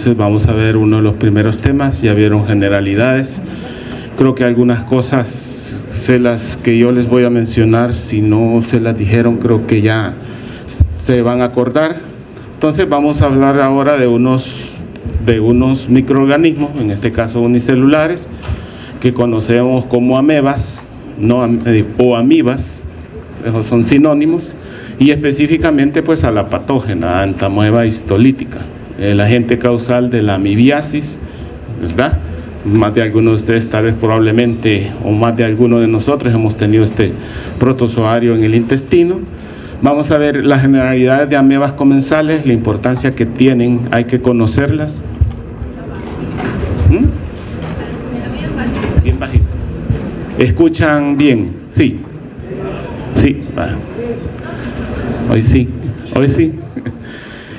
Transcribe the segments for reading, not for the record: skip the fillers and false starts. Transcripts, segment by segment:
Entonces vamos a ver uno de los primeros temas. Ya vieron generalidades. Creo que algunas cosas las que yo les voy a mencionar, si no se las dijeron, creo que ya se van a acordar. Entonces vamos a hablar ahora de unos microorganismos, en este caso unicelulares, que conocemos como amebas, o amibas, esos son sinónimos, y específicamente pues a la patógena, antamoeba histolítica, el agente causal de la amibiasis, ¿verdad? Más de algunos de ustedes tal vez probablemente, o más de algunos de nosotros hemos tenido este protozoario en el intestino. Vamos a ver las generalidades de amebas comensales, la importancia que tienen, hay que conocerlas. Bien bajito. ¿Escuchan bien? Sí. Sí. Hoy sí.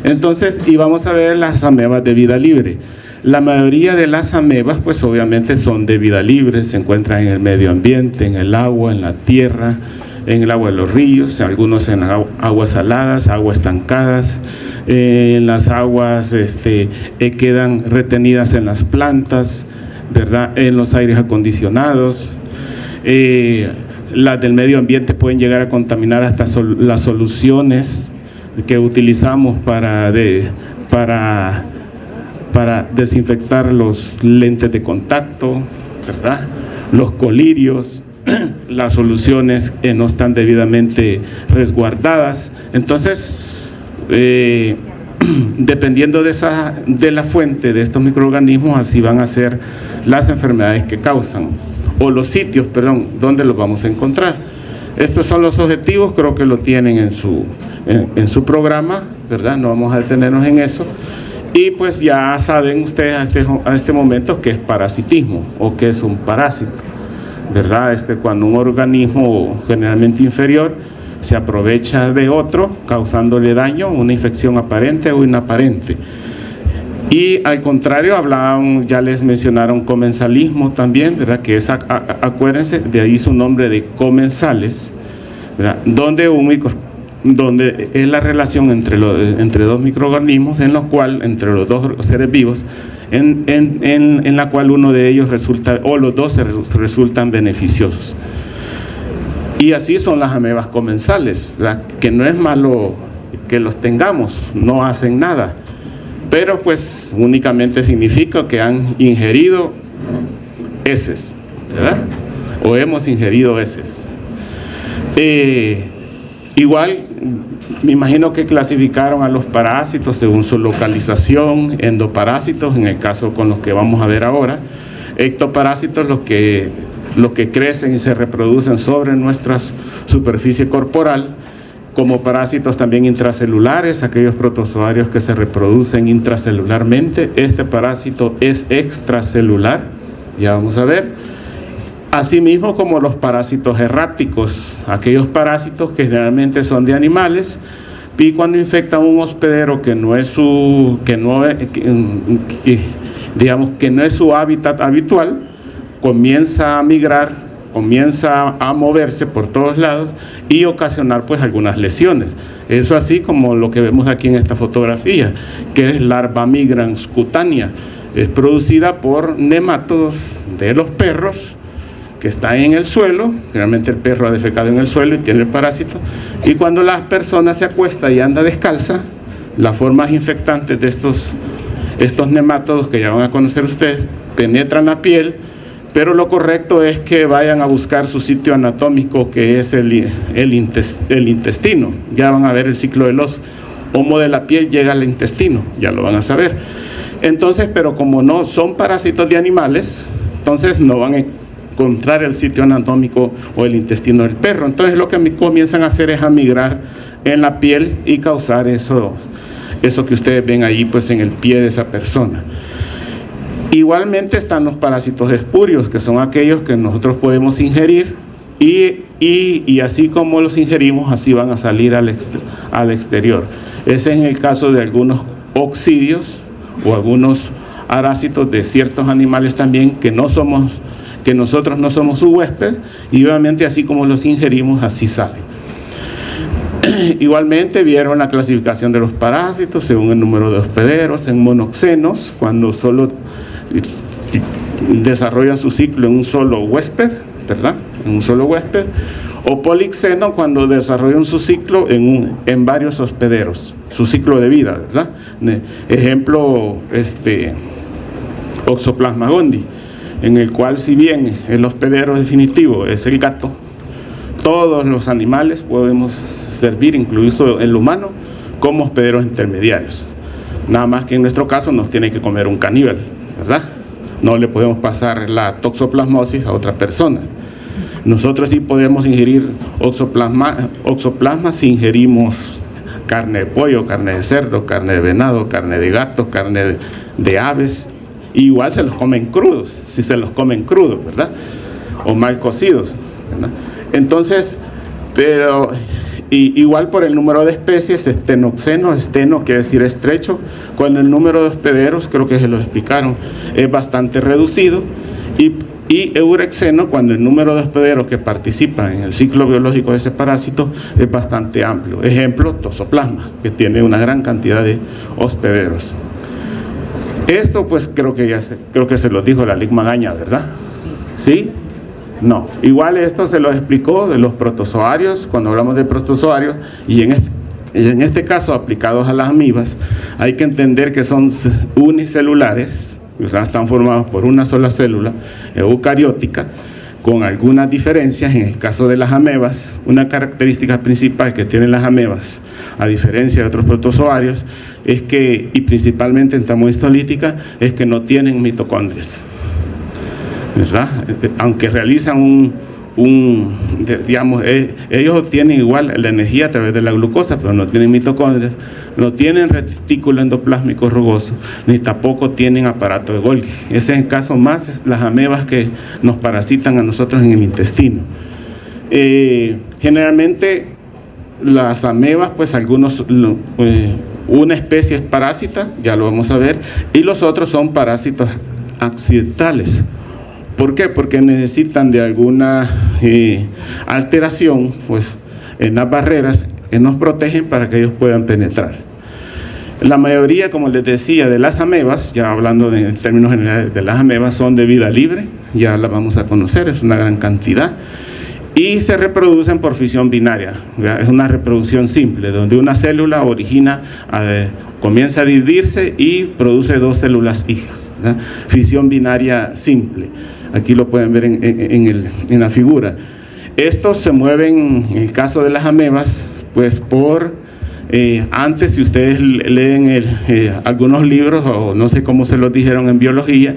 Entonces, y vamos a ver las amebas de vida libre. La mayoría de las amebas, pues obviamente son de vida libre, se encuentran en el medio ambiente, en el agua, en la tierra, en el agua de los ríos, algunos en aguas saladas, aguas estancadas, en las aguas quedan retenidas en las plantas, ¿verdad? En los aires acondicionados. Las del medio ambiente pueden llegar a contaminar hasta las soluciones que utilizamos para desinfectar los lentes de contacto, ¿verdad? Los colirios, las soluciones que no están debidamente resguardadas. Entonces, dependiendo de la fuente de estos microorganismos, así van a ser las enfermedades que causan, o los sitios, donde los vamos a encontrar. Estos son los objetivos, creo que lo tienen en su programa, ¿verdad? No vamos a detenernos en eso. Y pues ya saben ustedes a este momento qué es parasitismo o qué es un parásito, ¿verdad? Cuando un organismo generalmente inferior se aprovecha de otro, causándole daño, una infección aparente o inaparente. Y al contrario, ya les mencionaron comensalismo también, ¿verdad? Que es, acuérdense, de ahí su nombre de comensales, ¿verdad? Donde es la relación entre dos microorganismos, en lo cual, entre los dos seres vivos, en la cual uno de ellos resulta, o los dos resultan beneficiosos. Y así son las amebas comensales, ¿verdad? Que no es malo que los tengamos, no hacen nada, pero pues únicamente significa que han ingerido heces, ¿verdad? O hemos ingerido heces. Igual, me imagino que clasificaron a los parásitos según su localización, endoparásitos, en el caso con los que vamos a ver ahora, ectoparásitos, los que crecen y se reproducen sobre nuestra superficie corporal, como parásitos también intracelulares, aquellos protozoarios que se reproducen intracelularmente. Este parásito es extracelular, ya vamos a ver. Asimismo como los parásitos erráticos, aquellos parásitos que generalmente son de animales, y cuando infectan un hospedero que no es su hábitat habitual, comienza a migrar, comienza a moverse por todos lados y ocasionar pues algunas lesiones. Eso así como lo que vemos aquí en esta fotografía, que es larva migrans cutánea, es producida por nemátodos de los perros, que está en el suelo. Realmente el perro ha defecado en el suelo y tiene el parásito, y cuando la persona se acuesta y anda descalza, las formas infectantes de estos nemátodos, que ya van a conocer ustedes, penetran la piel, pero lo correcto es que vayan a buscar su sitio anatómico, que es el intestino. Ya van a ver el ciclo del homo de la piel llega al intestino, ya lo van a saber. Entonces, pero como no son parásitos de animales, entonces no van a encontrar el sitio anatómico o el intestino del perro. Entonces lo que comienzan a hacer es a migrar en la piel y causar eso que ustedes ven ahí pues en el pie de esa persona. Igualmente están los parásitos espurios, que son aquellos que nosotros podemos ingerir y así como los ingerimos, así van a salir al exterior. Ese es en el caso de algunos occidios o algunos parásitos de ciertos animales también que nosotros no somos su huésped, y obviamente así como los ingerimos, así salen. Igualmente vieron la clasificación de los parásitos según el número de hospederos, en monoxenos, cuando solo desarrollan su ciclo en un solo huésped, ¿verdad? En un solo huésped, o polixeno cuando desarrollan su ciclo en varios hospederos, su ciclo de vida, ¿verdad? Ejemplo, Oxoplasma gondii, en el cual, si bien el hospedero definitivo es el gato, todos los animales podemos servir, incluso el humano, como hospederos intermediarios. Nada más que en nuestro caso nos tiene que comer un caníbal, ¿verdad? No le podemos pasar la toxoplasmosis a otra persona. Nosotros sí podemos ingerir oxoplasma si ingerimos carne de pollo, carne de cerdo, carne de venado, carne de gato, carne de aves. Igual se los comen crudos, si se los comen crudos, ¿verdad? O mal cocidos, ¿verdad? Entonces, pero igual por el número de especies, estenoxeno, esteno quiere decir estrecho, con el número de hospederos, creo que se lo explicaron, es bastante reducido, y eurexeno, cuando el número de hospederos que participan en el ciclo biológico de ese parásito es bastante amplio. Ejemplo, toxoplasma, que tiene una gran cantidad de hospederos. Esto pues creo que se lo dijo la Lic Magaña, ¿verdad? ¿Sí? No. Igual esto se lo explicó de los protozoarios, cuando hablamos de protozoarios, y en este caso aplicados a las amibas, hay que entender que son unicelulares, están formados por una sola célula eucariótica, con algunas diferencias. En el caso de las amebas, una característica principal que tienen las amebas, a diferencia de otros protozoarios, es que, y principalmente en tamohistolítica, es que no tienen mitocondrias, ¿verdad? Aunque realizan digamos, ellos obtienen igual la energía a través de la glucosa, pero no tienen mitocondrias, no tienen retículo endoplásmico rugoso, ni tampoco tienen aparato de Golgi. Ese es el caso más las amebas que nos parasitan a nosotros en el intestino. Generalmente las amebas, pues algunos, una especie es parásita, ya lo vamos a ver, y los otros son parásitos accidentales. ¿Por qué? Porque necesitan de alguna alteración, pues, en las barreras que nos protegen para que ellos puedan penetrar. La mayoría, como les decía, de las amebas, ya hablando en términos generales de las amebas, son de vida libre, ya las vamos a conocer, es una gran cantidad, y se reproducen por fisión binaria, ¿verdad? Es una reproducción simple, donde una célula comienza a dividirse y produce dos células hijas, ¿verdad? Fisión binaria simple. Aquí lo pueden ver en la figura. Estos se mueven, en el caso de las amebas, pues antes, si ustedes leen algunos libros, o no sé cómo se los dijeron en biología,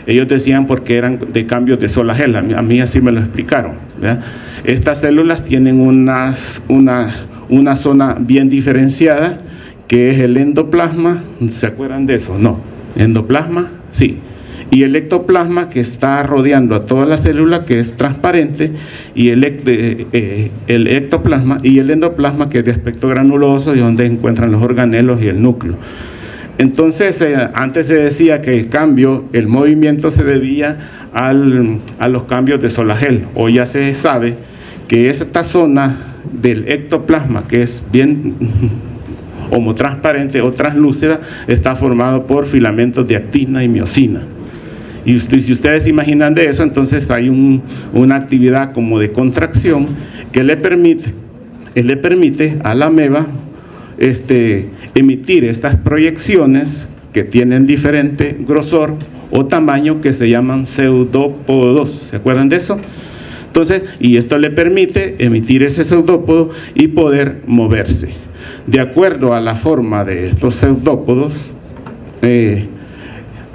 ellos decían porque eran de cambios de sola gel. A mí así me lo explicaron, ¿verdad? Estas células tienen una zona bien diferenciada, que es el endoplasma. ¿Se acuerdan de eso? No. ¿Endoplasma? Sí. Y el ectoplasma, que está rodeando a toda la célula, que es transparente, y el ectoplasma y el endoplasma, que es de aspecto granuloso y donde encuentran los organelos y el núcleo. Entonces, antes se decía que el movimiento se debía a los cambios de sola gel. Hoy ya se sabe que esta zona del ectoplasma, que es bien homotransparente o translúcida, está formado por filamentos de actina y miosina. Y si ustedes se imaginan de eso, entonces hay una actividad como de contracción que le permite a la ameba emitir estas proyecciones que tienen diferente grosor o tamaño, que se llaman pseudópodos. ¿Se acuerdan de eso? Entonces, y esto le permite emitir ese pseudópodo y poder moverse. De acuerdo a la forma de estos pseudópodos,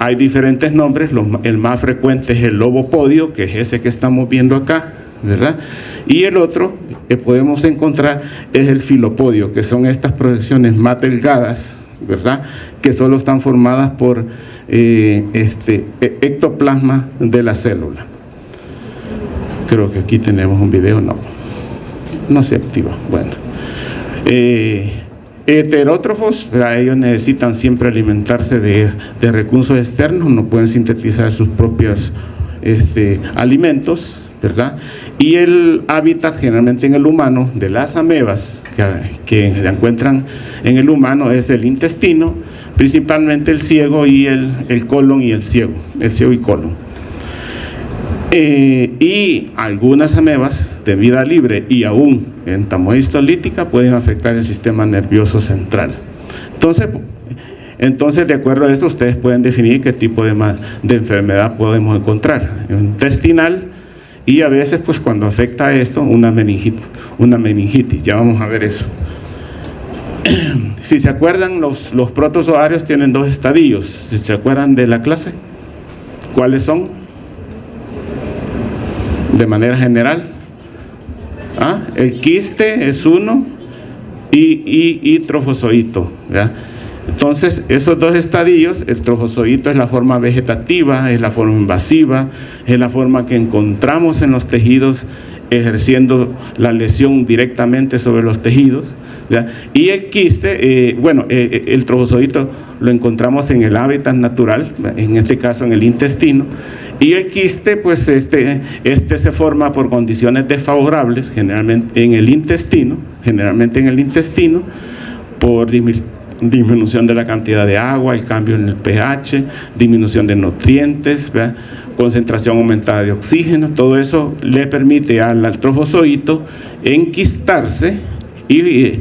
hay diferentes nombres. El más frecuente es el lobopodio, que es ese que estamos viendo acá, ¿verdad? Y el otro que podemos encontrar es el filopodio, que son estas proyecciones más delgadas, ¿verdad? Que solo están formadas por ectoplasma de la célula. Creo que aquí tenemos un video, no se activa. Bueno, heterótrofos, ellos necesitan siempre alimentarse de recursos externos, no pueden sintetizar sus propios alimentos, ¿verdad? Y el hábitat generalmente en el humano de las amebas, que se encuentran en el humano es el intestino, principalmente el ciego y el colon y el ciego y colon. Y algunas amebas de vida libre y aún entamoeba histolítica pueden afectar el sistema nervioso central. Entonces, de acuerdo a esto, ustedes pueden definir qué tipo de enfermedad podemos encontrar. Intestinal, y a veces, pues cuando afecta a esto, una meningitis. Ya vamos a ver eso. Si se acuerdan, los protozoarios tienen dos estadios. Si se acuerdan de la clase, ¿cuáles son? De manera general, el quiste es uno y trofozoito, ¿verdad? Entonces, esos dos estadios, el trofozoito es la forma vegetativa, es la forma invasiva, es la forma que encontramos en los tejidos ejerciendo la lesión directamente sobre los tejidos, ¿verdad? Y el quiste, el trofozoito lo encontramos en el hábitat natural, en este caso en el intestino, y el quiste, pues este se forma por condiciones desfavorables, generalmente en el intestino, por disminución de la cantidad de agua, el cambio en el pH, disminución de nutrientes, ¿verdad? Concentración aumentada de oxígeno. Todo eso le permite al trofozoito enquistarse y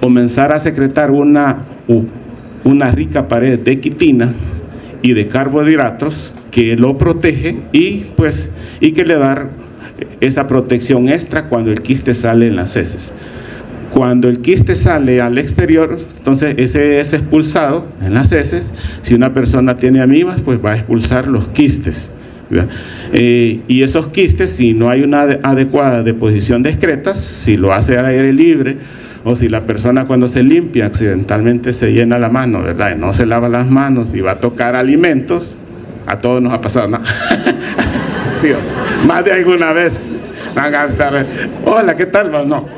comenzar a secretar una rica pared de quitina y de carbohidratos que lo protege y que le da esa protección extra cuando el quiste sale en las heces. Cuando el quiste sale al exterior, entonces ese es expulsado en las heces. Si una persona tiene amibas, pues va a expulsar los quistes, ¿verdad? Y esos quistes, si no hay una adecuada deposición de excretas, si lo hace al aire libre, o si la persona cuando se limpia accidentalmente se llena la mano, ¿verdad? Y no se lava las manos y va a tocar alimentos, a todos nos ha pasado, ¿no? Sí, más de alguna vez van a estar, hola, ¿qué tal? No.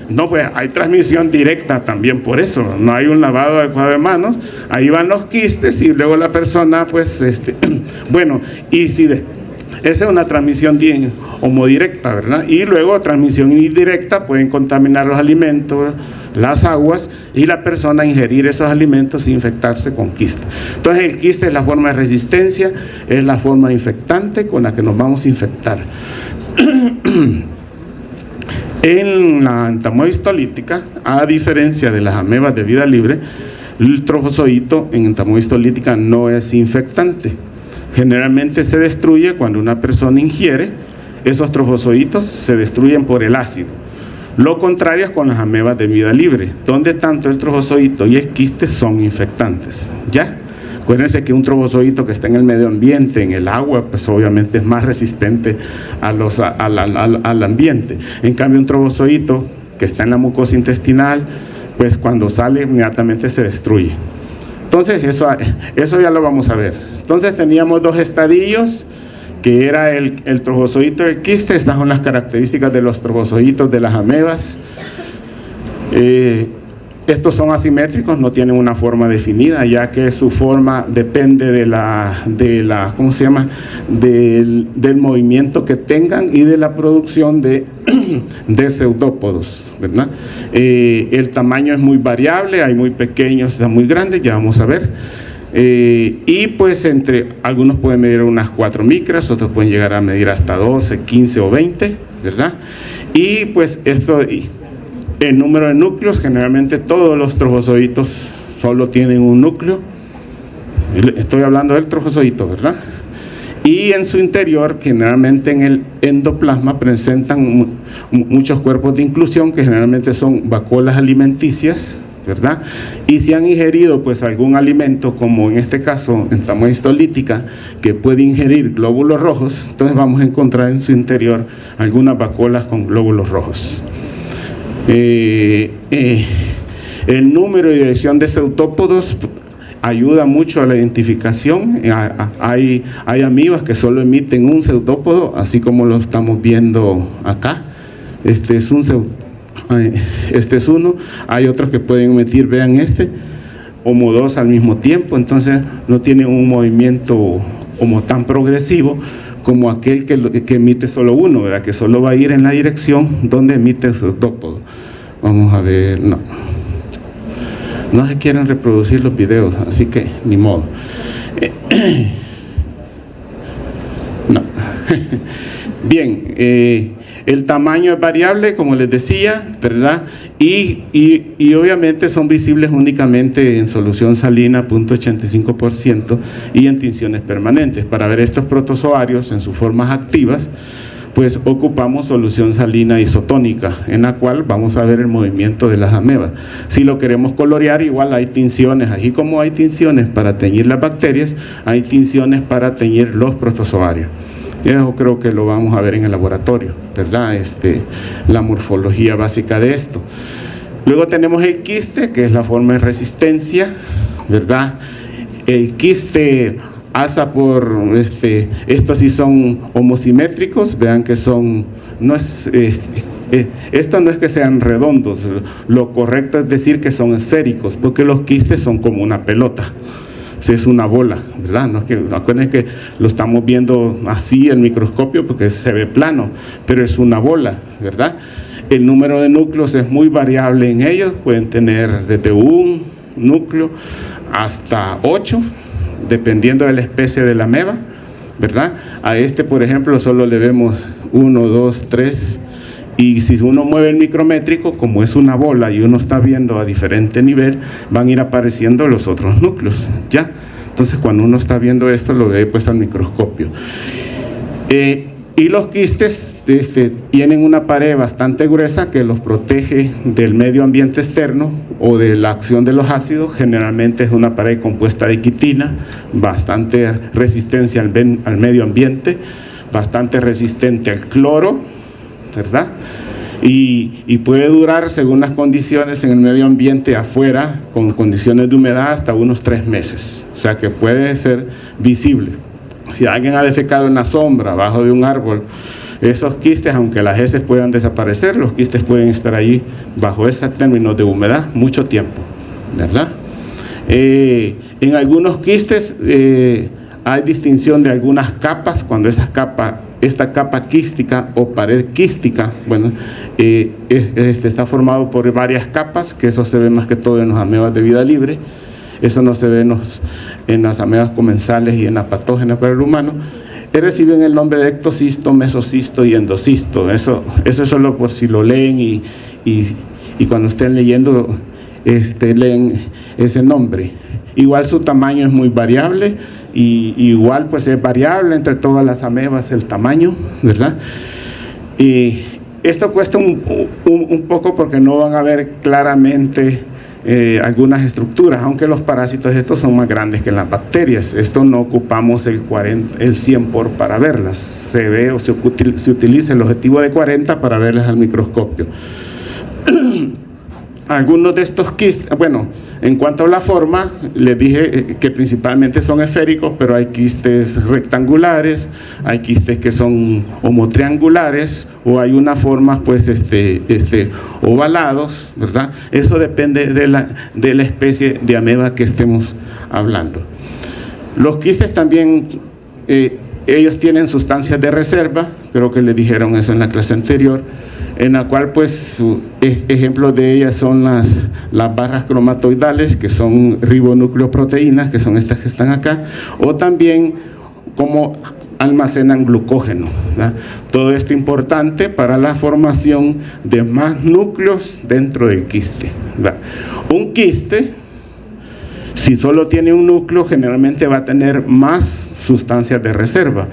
No, pues hay transmisión directa también por eso, no hay un lavado adecuado de manos, ahí van los quistes y luego la persona, pues, y si esa es una transmisión homodirecta, ¿verdad? Y luego transmisión indirecta, pueden contaminar los alimentos, las aguas, y la persona ingerir esos alimentos e infectarse con quiste. Entonces el quiste es la forma de resistencia, es la forma infectante con la que nos vamos a infectar. En la entamoeba histolítica, a diferencia de las amebas de vida libre, el trofozoito en entamoeba histolítica no es infectante. Generalmente se destruye cuando una persona ingiere, esos trofozoitos se destruyen por el ácido. Lo contrario es con las amebas de vida libre, donde tanto el trofozoito y el quiste son infectantes. ¿Ya? Acuérdense que un trofozoito que está en el medio ambiente, en el agua, pues obviamente es más resistente al ambiente. En cambio, un trofozoito que está en la mucosa intestinal, pues cuando sale inmediatamente se destruye. Entonces, eso ya lo vamos a ver. Entonces teníamos dos estadios, que era el trofozoito y el quiste. Estas son las características de los trofozoitos de las amebas. Estos son asimétricos, no tienen una forma definida, ya que su forma depende del movimiento que tengan y de la producción de pseudópodos, ¿verdad? El tamaño es muy variable, hay muy pequeños, está muy grandes, ya vamos a ver. Y pues algunos pueden medir unas 4 micras, otros pueden llegar a medir hasta 12, 15 o 20, ¿verdad? Y pues el número de núcleos, generalmente todos los trofozoitos solo tienen un núcleo. Estoy hablando del trofozoito, ¿verdad? Y en su interior, generalmente en el endoplasma, presentan muchos cuerpos de inclusión que generalmente son vacuolas alimenticias, ¿verdad? Y si han ingerido pues algún alimento, como en este caso entamoeba histolítica, que puede ingerir glóbulos rojos, entonces vamos a encontrar en su interior algunas vacuolas con glóbulos rojos. El número y dirección de pseudópodos ayuda mucho a la identificación. Hay amibas que solo emiten un pseudópodo, así como lo estamos viendo acá. Este es uno. Hay otros que pueden emitir, vean como dos al mismo tiempo, entonces no tienen un movimiento como tan progresivo como aquel que emite solo uno, ¿verdad? Que solo va a ir en la dirección donde emite su octópodo. Vamos a ver, no se quieren reproducir los videos, así que ni modo. No. Bien, el tamaño es variable, como les decía, ¿verdad? Y obviamente son visibles únicamente en solución salina, 0.85%, y en tinciones permanentes. Para ver estos protozoarios en sus formas activas, pues ocupamos solución salina isotónica, en la cual vamos a ver el movimiento de las amebas. Si lo queremos colorear, igual hay tinciones, así como hay tinciones para teñir las bacterias, hay tinciones para teñir los protozoarios. Eso creo que lo vamos a ver en el laboratorio, ¿verdad? La morfología básica de esto. Luego tenemos el quiste, que es la forma de resistencia, ¿verdad? El quiste asa por, estos sí son homosimétricos, vean que son, esto no es que sean redondos, lo correcto es decir que son esféricos, porque los quistes son como una pelota. Es una bola, ¿verdad? No acuérdense que lo estamos viendo así en microscopio porque se ve plano, pero es una bola, ¿verdad? El número de núcleos es muy variable en ellos, pueden tener desde un núcleo hasta 8, dependiendo de la especie de la ameba, ¿verdad? A por ejemplo, solo le vemos 1, 2, 3, y si uno mueve el micrométrico, como es una bola y uno está viendo a diferente nivel, van a ir apareciendo los otros núcleos, ¿ya? Entonces, cuando uno está viendo esto, lo ve pues al microscopio. Y los quistes tienen una pared bastante gruesa que los protege del medio ambiente externo o de la acción de los ácidos. Generalmente es una pared compuesta de quitina, bastante resistencia al medio ambiente, bastante resistente al cloro, ¿verdad? Y puede durar, según las condiciones en el medio ambiente afuera, con condiciones de humedad, hasta unos 3 meses. O sea que puede ser visible. Si alguien ha defecado en la sombra, abajo de un árbol, esos quistes, aunque las heces puedan desaparecer, los quistes pueden estar allí bajo esos términos de humedad mucho tiempo, ¿verdad? En algunos quistes hay distinción de algunas capas, cuando esta capa quística o pared quística, bueno, está formado por varias capas, que eso se ve más que todo en los amebas de vida libre. Eso no se ve en las amebas comensales y en las patógenas para el humano. Reciben el nombre de ectocisto, mesocisto y endocisto. Eso es solo por si lo leen y cuando estén leyendo leen ese nombre. Igual su tamaño es muy variable y igual pues es variable entre todas las amebas el tamaño, ¿verdad? Y esto cuesta un poco porque no van a ver claramente algunas estructuras, aunque los parásitos estos son más grandes que las bacterias. Esto no ocupamos el 100 para verlas, se ve o se utiliza el objetivo de 40 para verlas al microscopio. Algunos de estos quistes, bueno, en cuanto a la forma, les dije que principalmente son esféricos, pero hay quistes rectangulares, hay quistes que son homotriangulares, o hay unas formas pues ovalados, ¿verdad? Eso depende de la especie de ameba que estemos hablando. Los quistes también, ellos tienen sustancias de reserva, creo que les dijeron eso en la clase anterior, en la cual pues ejemplos de ellas son las barras cromatoidales, que son ribonucleoproteínas, que son estas que están acá, o también como almacenan glucógeno, ¿verdad? Todo esto importante para la formación de más núcleos dentro del quiste, ¿verdad? Un quiste, si solo tiene un núcleo, generalmente va a tener más sustancias de reserva,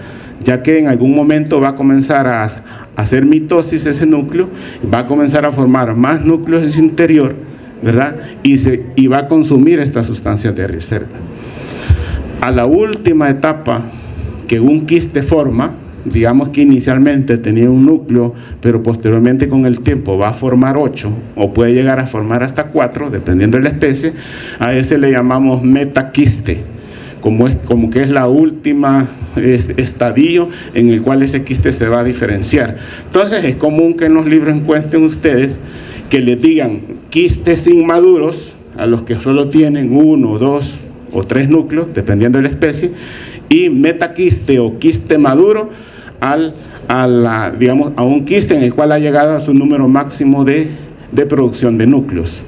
ya que en algún momento va a comenzar a hacer mitosis ese núcleo, va a comenzar a formar más núcleos en su interior, ¿verdad? Y va a consumir estas sustancias de reserva. A la última etapa que un quiste forma, digamos que inicialmente tenía un núcleo, pero posteriormente con el tiempo va a formar 8, o puede llegar a formar hasta 4, dependiendo de la especie, a ese le llamamos metaquiste, como que es la última estadio en el cual ese quiste se va a diferenciar. Entonces es común que en los libros encuentren ustedes que les digan quistes inmaduros a los que solo tienen 1, 2 o 3 núcleos, dependiendo de la especie, y metaquiste o quiste maduro digamos, a un quiste en el cual ha llegado a su número máximo de producción de núcleos.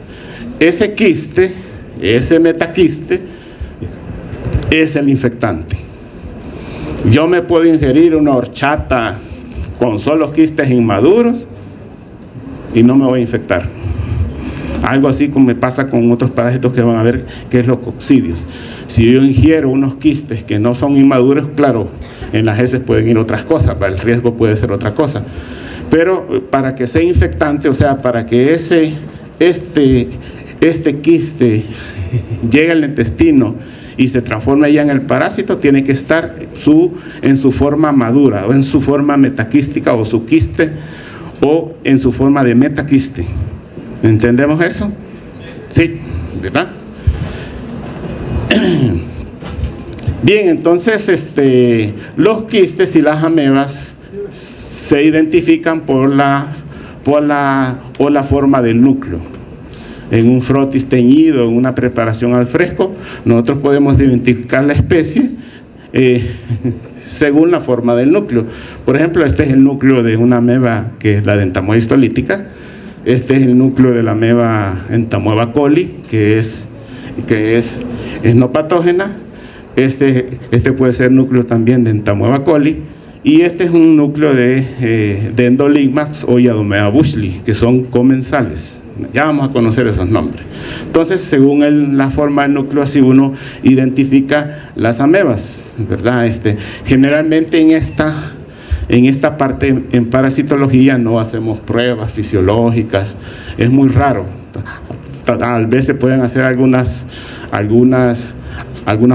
Ese quiste, ese metaquiste, es el infectante. Yo me puedo ingerir una horchata con solo quistes inmaduros y no me voy a infectar. Algo así como me pasa con otros parásitos que van a ver, que es los coccidios. Si yo ingiero unos quistes que no son inmaduros, claro, en las heces pueden ir otras cosas, el riesgo puede ser otra cosa. Pero para que sea infectante, o sea, para que este quiste llegue al intestino y se transforme ya en el parásito, tiene que estar en su forma madura, o en su forma metaquística, o su quiste, o en su forma de metaquiste. ¿Entendemos eso? Sí, ¿verdad? Bien, entonces los quistes y las amebas se identifican por la forma del núcleo. En un frotis teñido, en una preparación al fresco, nosotros podemos identificar la especie según la forma del núcleo. Por ejemplo, este es el núcleo de una ameba que es la Entamoeba histolítica. Este es el núcleo de la ameba Entamoeba coli, que es no patógena. Este puede ser núcleo también de Entamoeba coli. Y este es un núcleo de Endoligmax o Yadomea bushli, que son comensales. Ya vamos a conocer esos nombres. Entonces, según la forma del núcleo, así uno identifica las amebas, ¿verdad? Generalmente en esta parte, en parasitología, no hacemos pruebas fisiológicas, es muy raro. Tal vez se pueden hacer algunas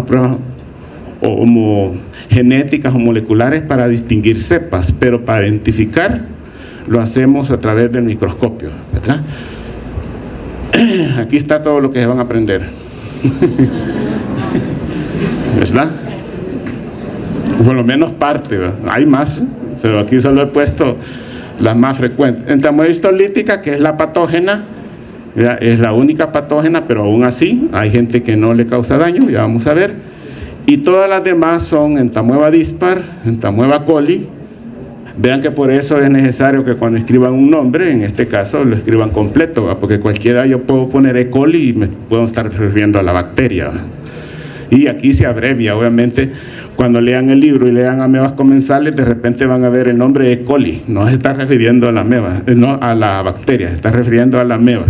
pruebas genéticas o moleculares para distinguir cepas, pero para identificar lo hacemos a través del microscopio, ¿verdad? Aquí está todo lo que se van a aprender. ¿Verdad? Por lo menos parte, ¿verdad? Hay más, pero aquí solo he puesto las más frecuentes. Entamoeba histolítica, que es la patógena, ¿verdad? Es la única patógena, pero aún así hay gente que no le causa daño, ya vamos a ver. Y todas las demás son Entamoeba dispar, Entamoeba coli. Vean que por eso es necesario que cuando escriban un nombre, en este caso lo escriban completo, ¿verdad? Porque cualquiera, yo puedo poner E. coli y me puedo estar refiriendo a la bacteria, ¿verdad? Y aquí se abrevia, obviamente. Cuando lean el libro y lean amebas comensales, de repente van a ver el nombre E. coli. No se está refiriendo a la ameba, no a la bacteria, se está refiriendo a la ameba.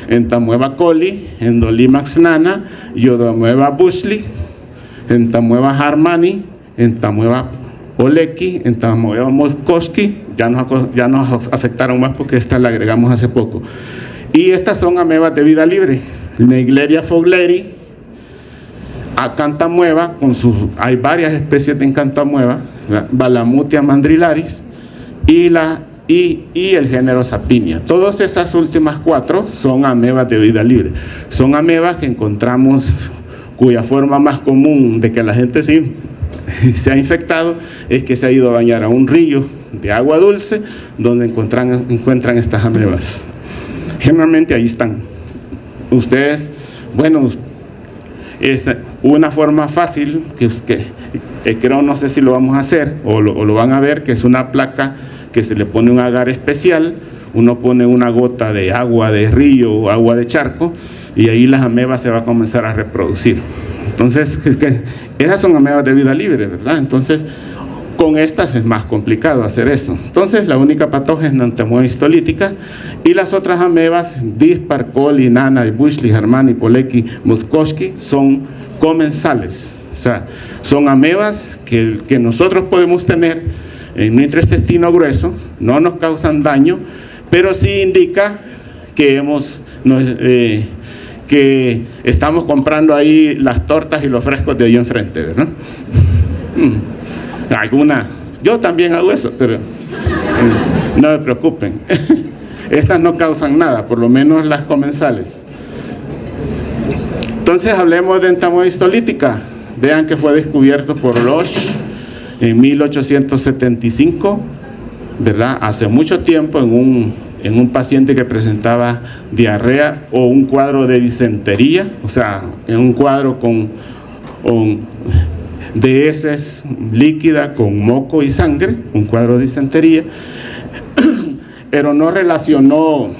Entamoeba coli, Endolimax nana, Yadomea bushli, Entamoeba harmani, Entamoeba Oleki, Entamoeba moskoski, ya nos afectaron más porque esta la agregamos hace poco. Y estas son amebas de vida libre, Naegleria fogleri, Acantamoeba, hay varias especies de Acantamoeba, Balamutia mandrilaris y el género Sapinia. Todas esas últimas 4 son amebas de vida libre. Son amebas que encontramos, cuya forma más común de que la gente se ha infectado es que se ha ido a bañar a un río de agua dulce donde encuentran estas amebas. Generalmente ahí están. Ustedes, bueno, una forma fácil que creo, no sé si lo vamos a hacer o lo van a ver, que es una placa que se le pone un agar especial. Uno pone una gota de agua de río o agua de charco y ahí las amebas se va a comenzar a reproducir. Entonces, esas son amebas de vida libre, ¿verdad? Entonces, con estas es más complicado hacer eso. Entonces, la única patógena es Entamoeba histolítica, y las otras amebas, dispar, coli, nana, bushli, harmani, poleki, moskoski, son comensales. O sea, son amebas que nosotros podemos tener en nuestro intestino grueso, no nos causan daño, pero sí indica que que estamos comprando ahí las tortas y los frescos de ahí enfrente, ¿verdad? Yo también hago eso, pero no me preocupen. Estas no causan nada, por lo menos las comensales. Entonces hablemos de Entamoeba histolítica. Vean que fue descubierto por Roche en 1875, ¿verdad? Hace mucho tiempo en en un paciente que presentaba diarrea o un cuadro de disentería, o sea, en un cuadro con de heces líquida con moco y sangre, un cuadro de disentería, pero no relacionó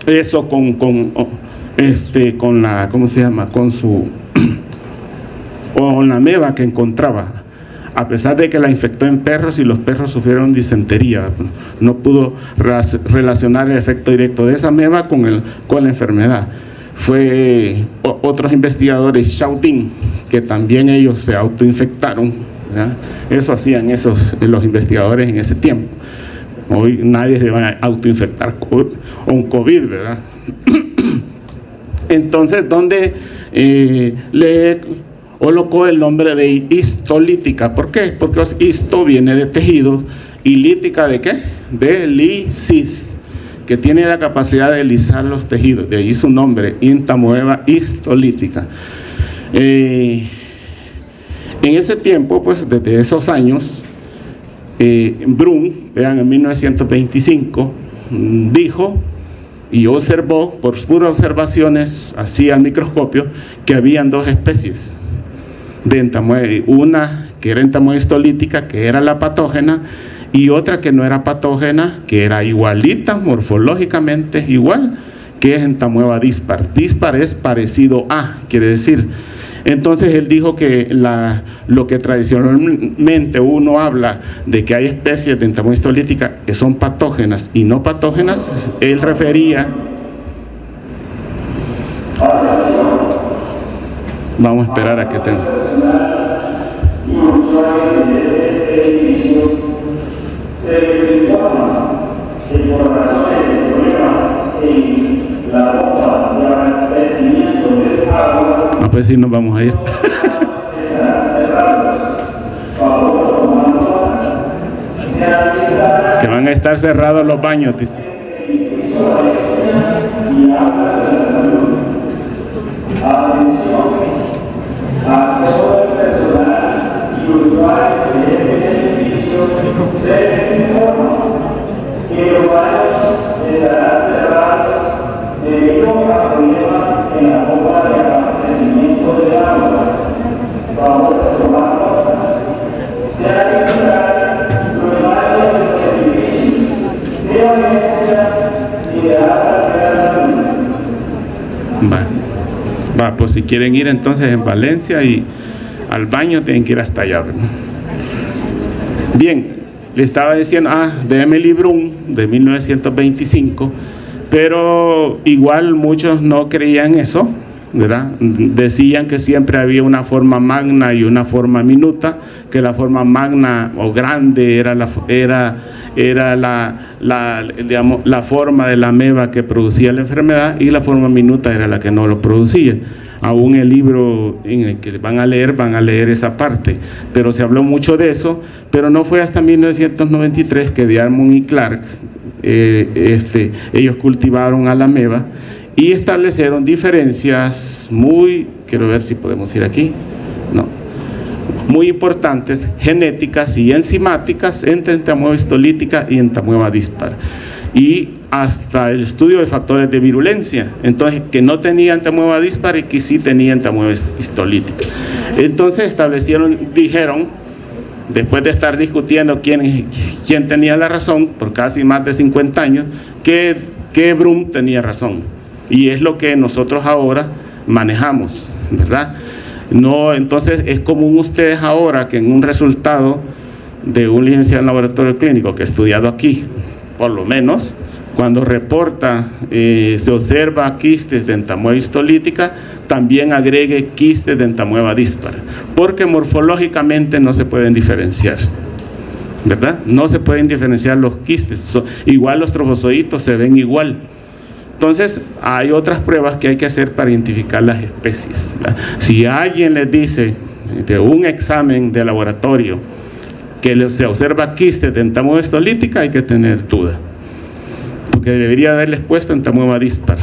eso con la, ¿cómo se llama? Con la ameba que encontraba. A pesar de que la infectó en perros y los perros sufrieron disentería, no pudo relacionar el efecto directo de esa ameba con la enfermedad. Fue otros investigadores, Xiaoding, que también ellos se autoinfectaron, ¿verdad? Eso hacían los investigadores en ese tiempo. Hoy nadie se va a autoinfectar con COVID, ¿verdad? Entonces, ¿dónde le colocó el nombre de histolítica? ¿Por qué? Porque histo viene de tejidos y lítica ¿de qué? De lisis, que tiene la capacidad de lisar los tejidos, de ahí su nombre, Entamoeba histolítica. En ese tiempo, pues desde esos años, Brun, vean, en 1925, dijo y observó, por puras observaciones, así al microscopio, que habían dos especies de entamoeba, una que era entamoeba histolítica, que era la patógena, y otra que no era patógena, que era igualita, morfológicamente igual, que es entamoeba dispar. Dispar es parecido a, quiere decir. Entonces él dijo que lo que tradicionalmente uno habla de que hay especies de entamoeba histolítica que son patógenas y no patógenas, él refería. Vamos a esperar a que tenga. No, pues sí, nos vamos a ir. Que van a estar cerrados los baños. A todo el personal y usuarios de este beneficio se les informa que los baños estarán cerrados debido a problemas en la bomba de abastecimiento del agua. Vamos a tomar nota. Se ha de instalar los baños de los edificios de Valencia y de alta salud. Va, pues si quieren ir entonces en Valencia y al baño tienen que ir hasta allá, ¿verdad? Bien, le estaba diciendo, de Emily Brun, de 1925, pero igual muchos no creían eso, ¿verdad? Decían que siempre había una forma magna y una forma minuta, que la forma magna o grande era la forma de la ameba que producía la enfermedad, y la forma minuta era la que no lo producía. Aún el libro en el que van a leer esa parte, pero se habló mucho de eso, pero no fue hasta 1993 que Diamond y Clark, ellos cultivaron a la ameba y establecieron diferencias quiero ver si podemos ir aquí, muy importantes, genéticas y enzimáticas entre entamoeba histolítica y entamoeba dispar, y hasta el estudio de factores de virulencia, entonces que no tenía entamoeba dispar y que sí tenía entamoeba histolítica. Entonces dijeron, después de estar discutiendo quién tenía la razón por casi más de 50 años, que Brun tenía razón, y es lo que nosotros ahora manejamos, ¿verdad? No, entonces es común ustedes ahora que en un resultado de un licenciado en laboratorio clínico que ha estudiado aquí, por lo menos, cuando reporta, se observa quistes de entamoeba histolítica, también agregue quistes de entamoeba dispar, porque morfológicamente no se pueden diferenciar, ¿verdad? No se pueden diferenciar los quistes, igual los trofozoitos se ven igual. Entonces hay otras pruebas que hay que hacer para identificar las especies, ¿verdad? Si alguien les dice de un examen de laboratorio que se observa quistes de entamoeba histolítica, hay que tener duda, porque debería haberles puesto entamoeba dispar,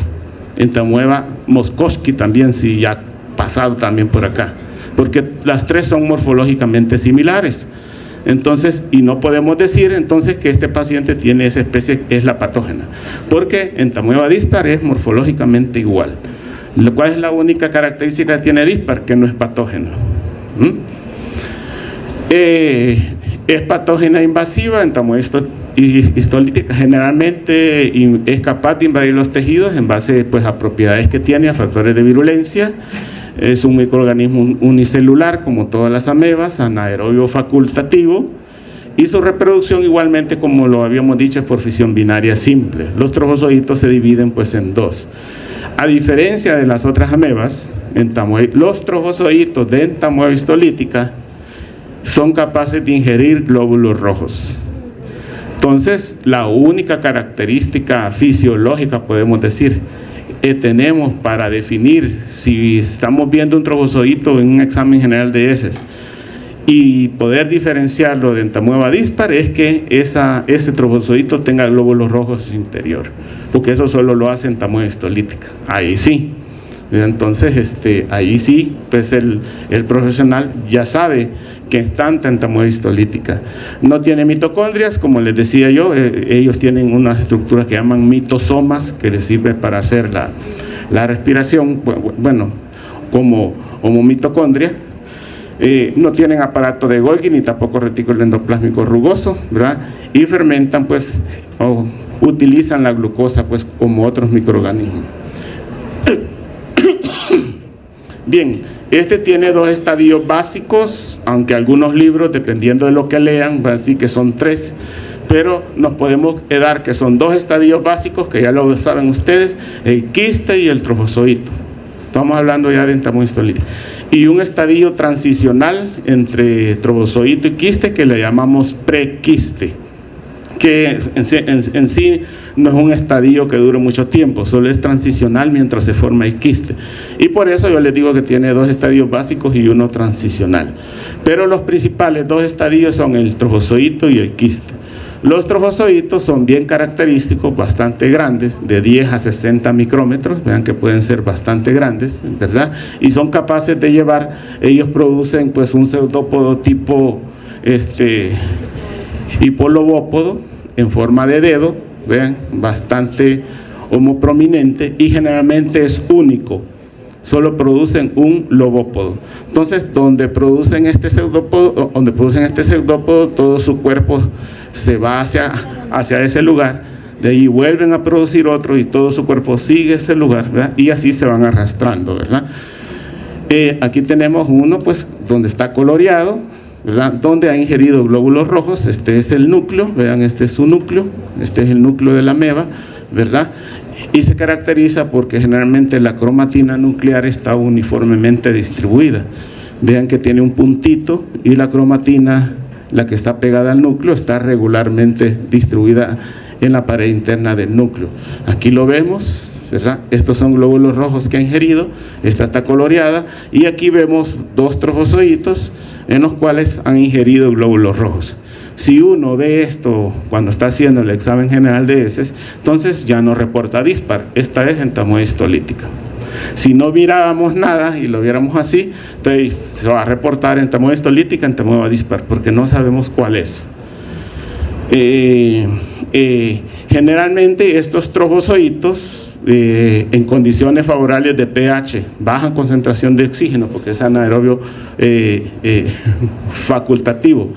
entamoeba Moskoski también, si ya ha pasado también por acá, porque las tres son morfológicamente similares. Entonces, y no podemos decir entonces que este paciente tiene esa especie, es la patógena, porque entamoeba dispar es morfológicamente igual. ¿Cuál es la única característica que tiene dispar? Que no es patógeno. Es patógena invasiva, entamoeba histolítica, generalmente es capaz de invadir los tejidos en base pues, a propiedades que tiene, a factores de virulencia. Es un microorganismo unicelular, como todas las amebas, anaerobio facultativo, y su reproducción igualmente, como lo habíamos dicho, es por fisión binaria simple. Los trofozoitos se dividen pues en dos. A diferencia de las otras amebas, los trofozoitos de entamoeba histolítica son capaces de ingerir glóbulos rojos. Entonces, la única característica fisiológica, podemos decir, que tenemos para definir si estamos viendo un trofozoito en un examen general de heces y poder diferenciarlo de entamoeba dispar es que ese trofozoito tenga glóbulos rojos interior, porque eso solo lo hace entamoeba histolítica. Ahí sí. Entonces, ahí sí, pues el profesional ya sabe que está en entamoeba histolítica. No tiene mitocondrias, como les decía yo, ellos tienen unas estructuras que llaman mitosomas, que les sirve para hacer la respiración, bueno, como mitocondria. No tienen aparato de Golgi ni tampoco retículo endoplásmico rugoso, ¿verdad? Y fermentan, pues, o utilizan la glucosa, pues, como otros microorganismos. Bien, tiene dos estadios básicos, aunque algunos libros, dependiendo de lo que lean, van a decir que son tres, pero nos podemos quedar que son dos estadios básicos, que ya lo saben ustedes, el quiste y el trofozoito. Estamos hablando ya de entamoeba histolítica. Y un estadio transicional entre trofozoito y quiste que le llamamos prequiste, que en sí no es un estadio que dure mucho tiempo, solo es transicional mientras se forma el quiste. Y por eso yo les digo que tiene dos estadios básicos y uno transicional. Pero los principales dos estadios son el trofozoito y el quiste. Los trofozoitos son bien característicos, bastante grandes, de 10 a 60 micrómetros, vean que pueden ser bastante grandes, ¿verdad? Y son capaces de llevar, ellos producen pues un pseudópodo tipo hipolobópodo en forma de dedo, vean, bastante homoprominente y generalmente es único, solo producen un lobópodo. Entonces, donde producen este pseudópodo, todo su cuerpo se va hacia ese lugar, de ahí vuelven a producir otro y todo su cuerpo sigue ese lugar, ¿verdad? Y así se van arrastrando, ¿verdad? Aquí tenemos uno, pues, donde está coloreado, ¿verdad? Donde ha ingerido glóbulos rojos. Este es el núcleo, vean, este es su núcleo, este es el núcleo de la ameba, ¿verdad? Y se caracteriza porque generalmente la cromatina nuclear está uniformemente distribuida. Vean que tiene un puntito y la cromatina, la que está pegada al núcleo, está regularmente distribuida en la pared interna del núcleo. Aquí lo vemos, ¿verdad? Estos son glóbulos rojos que ha ingerido, esta está coloreada, y aquí vemos dos trofozoitos en los cuales han ingerido glóbulos rojos. Si uno ve esto cuando está haciendo el examen general de heces, entonces ya no reporta dispar, esta es entamoeba histolítica. Si no mirábamos nada y lo viéramos así, entonces se va a reportar entamoeba histolítica, entamoeba dispar, porque no sabemos cuál es. Generalmente estos trofozoitos, en condiciones favorables de pH, baja concentración de oxígeno, porque es anaerobio facultativo,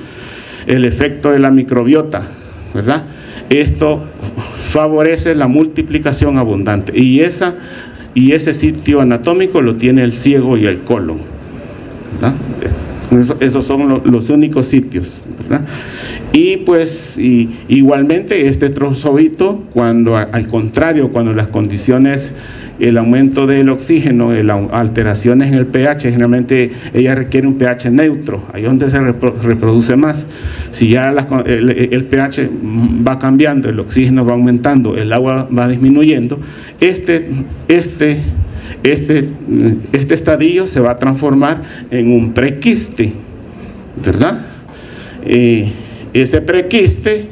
el efecto de la microbiota, ¿verdad? Esto favorece la multiplicación abundante, y ese sitio anatómico lo tiene el ciego y el colon, ¿verdad? Esos son los únicos sitios, ¿verdad? Y pues igualmente este trofozoito, cuando al contrario, cuando las condiciones, el aumento del oxígeno, alteraciones en el pH, generalmente ella requiere un pH neutro, ahí es donde se reproduce más. Si ya el pH va cambiando, el oxígeno va aumentando, el agua va disminuyendo, este estadio se va a transformar en un prequiste, ¿verdad? Ese prequiste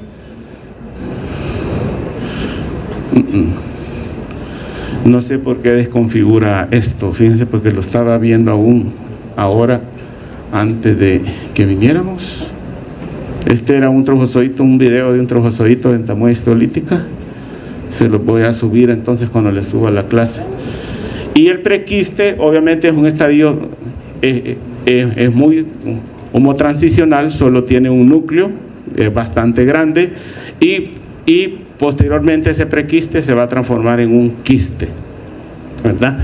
no sé por qué desconfigura esto, fíjense, porque lo estaba viendo aún ahora antes de que viniéramos. Este era un trofozoito, un video de un trofozoito de entamoeba histolítica. Se los voy a subir entonces cuando les suba la clase. Y el prequiste obviamente es un estadio, es muy homotransicional, solo tiene un núcleo bastante grande y posteriormente ese prequiste se va a transformar en un quiste, ¿verdad?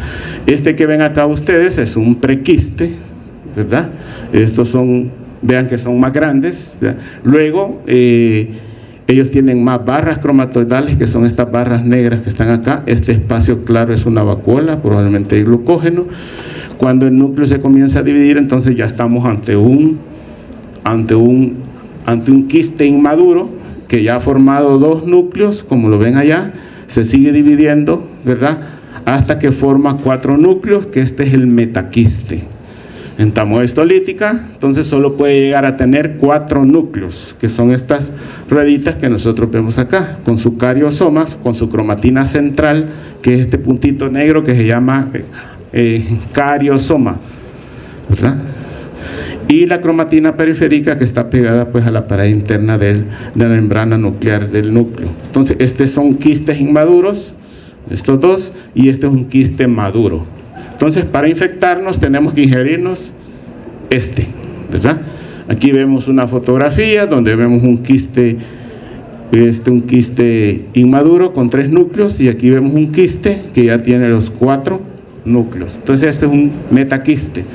Este que ven acá ustedes es un prequiste, ¿verdad? Estos son, vean que son más grandes, ¿verdad? Luego ellos tienen más barras cromatoidales, que son estas barras negras que están acá. Este espacio claro es una vacuola, probablemente hay glucógeno. Cuando el núcleo se comienza a dividir, entonces ya estamos ante un quiste inmaduro que ya ha formado dos núcleos, como lo ven allá, se sigue dividiendo, ¿verdad? Hasta que forma 4 núcleos, que este es el metaquiste. En entamoeba histolítica, entonces solo puede llegar a tener 4 núcleos, que son estas rueditas que nosotros vemos acá, con su cariosomas, con su cromatina central, que es este puntito negro que se llama cariosoma, ¿verdad? Y la cromatina periférica que está pegada pues a la pared interna de la membrana nuclear del núcleo. Entonces estos son quistes inmaduros, estos dos, y este es un quiste maduro. Entonces para infectarnos tenemos que ingerirnos ¿verdad? Aquí vemos una fotografía donde vemos un quiste inmaduro con 3 núcleos, y aquí vemos un quiste que ya tiene los 4 núcleos. Entonces este es un metaquiste.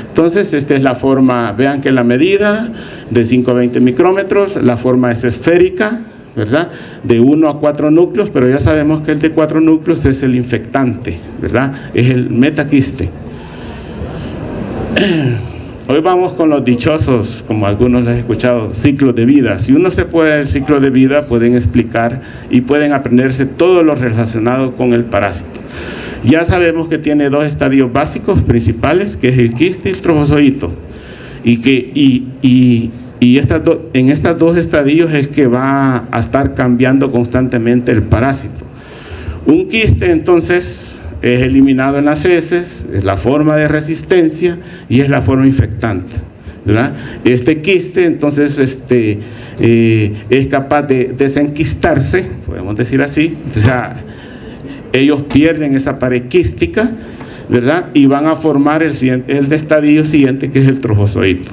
Entonces esta es la forma, vean que la medida de 5 a 20 micrómetros, la forma es esférica, ¿verdad? De 1 a 4 núcleos, pero ya sabemos que el de 4 núcleos es el infectante, ¿verdad? Es el metaquiste. Hoy vamos con los dichosos, como algunos les he escuchado, ciclos de vida. Si uno se puede el ciclo de vida, pueden explicar y pueden aprenderse todo lo relacionado con el parásito. Ya sabemos que tiene 2 estadios básicos principales, que es el quiste y el trofozoito. En estos 2 estadios es que va a estar cambiando constantemente el parásito. Un quiste entonces es eliminado en las heces, es la forma de resistencia y es la forma infectante, ¿verdad? Este quiste entonces es capaz de desenquistarse, podemos decir así. O sea, ellos pierden esa pared quística, ¿verdad? Y van a formar el estadio siguiente, que es el trofozoito.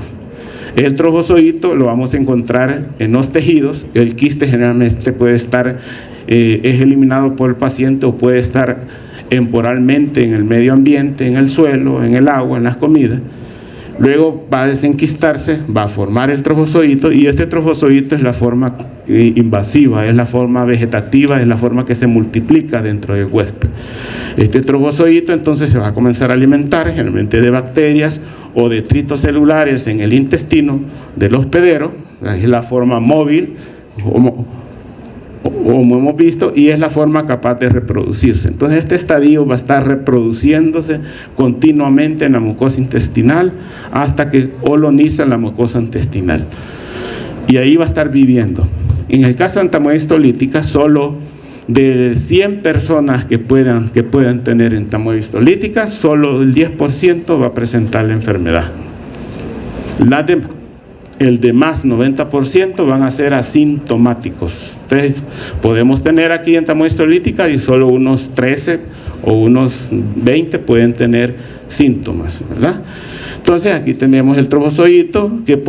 El trofozoito lo vamos a encontrar en los tejidos. El quiste generalmente puede estar, es eliminado por el paciente, o puede estar temporalmente en el medio ambiente, en el suelo, en el agua, en las comidas. Luego va a desenquistarse, va a formar el trofozoito, y este trofozoito es la forma invasiva, es la forma vegetativa, es la forma que se multiplica dentro del huésped. Este trofozoito entonces se va a comenzar a alimentar generalmente de bacterias o detritos celulares en el intestino del hospedero. Es la forma móvil, como hemos visto, y es la forma capaz de reproducirse. Entonces este estadio va a estar reproduciéndose continuamente en la mucosa intestinal hasta que coloniza la mucosa intestinal, y ahí va a estar viviendo. En el caso de entamoeba histolítica, solo de 100 personas que puedan tener entamoeba histolítica, solo el 10% va a presentar la enfermedad. El demás 90% van a ser asintomáticos. Entonces podemos tener aquí entamoeba histolítica y solo unos 13 o unos 20 pueden tener síntomas, ¿verdad? Entonces aquí tenemos el trofozoito, que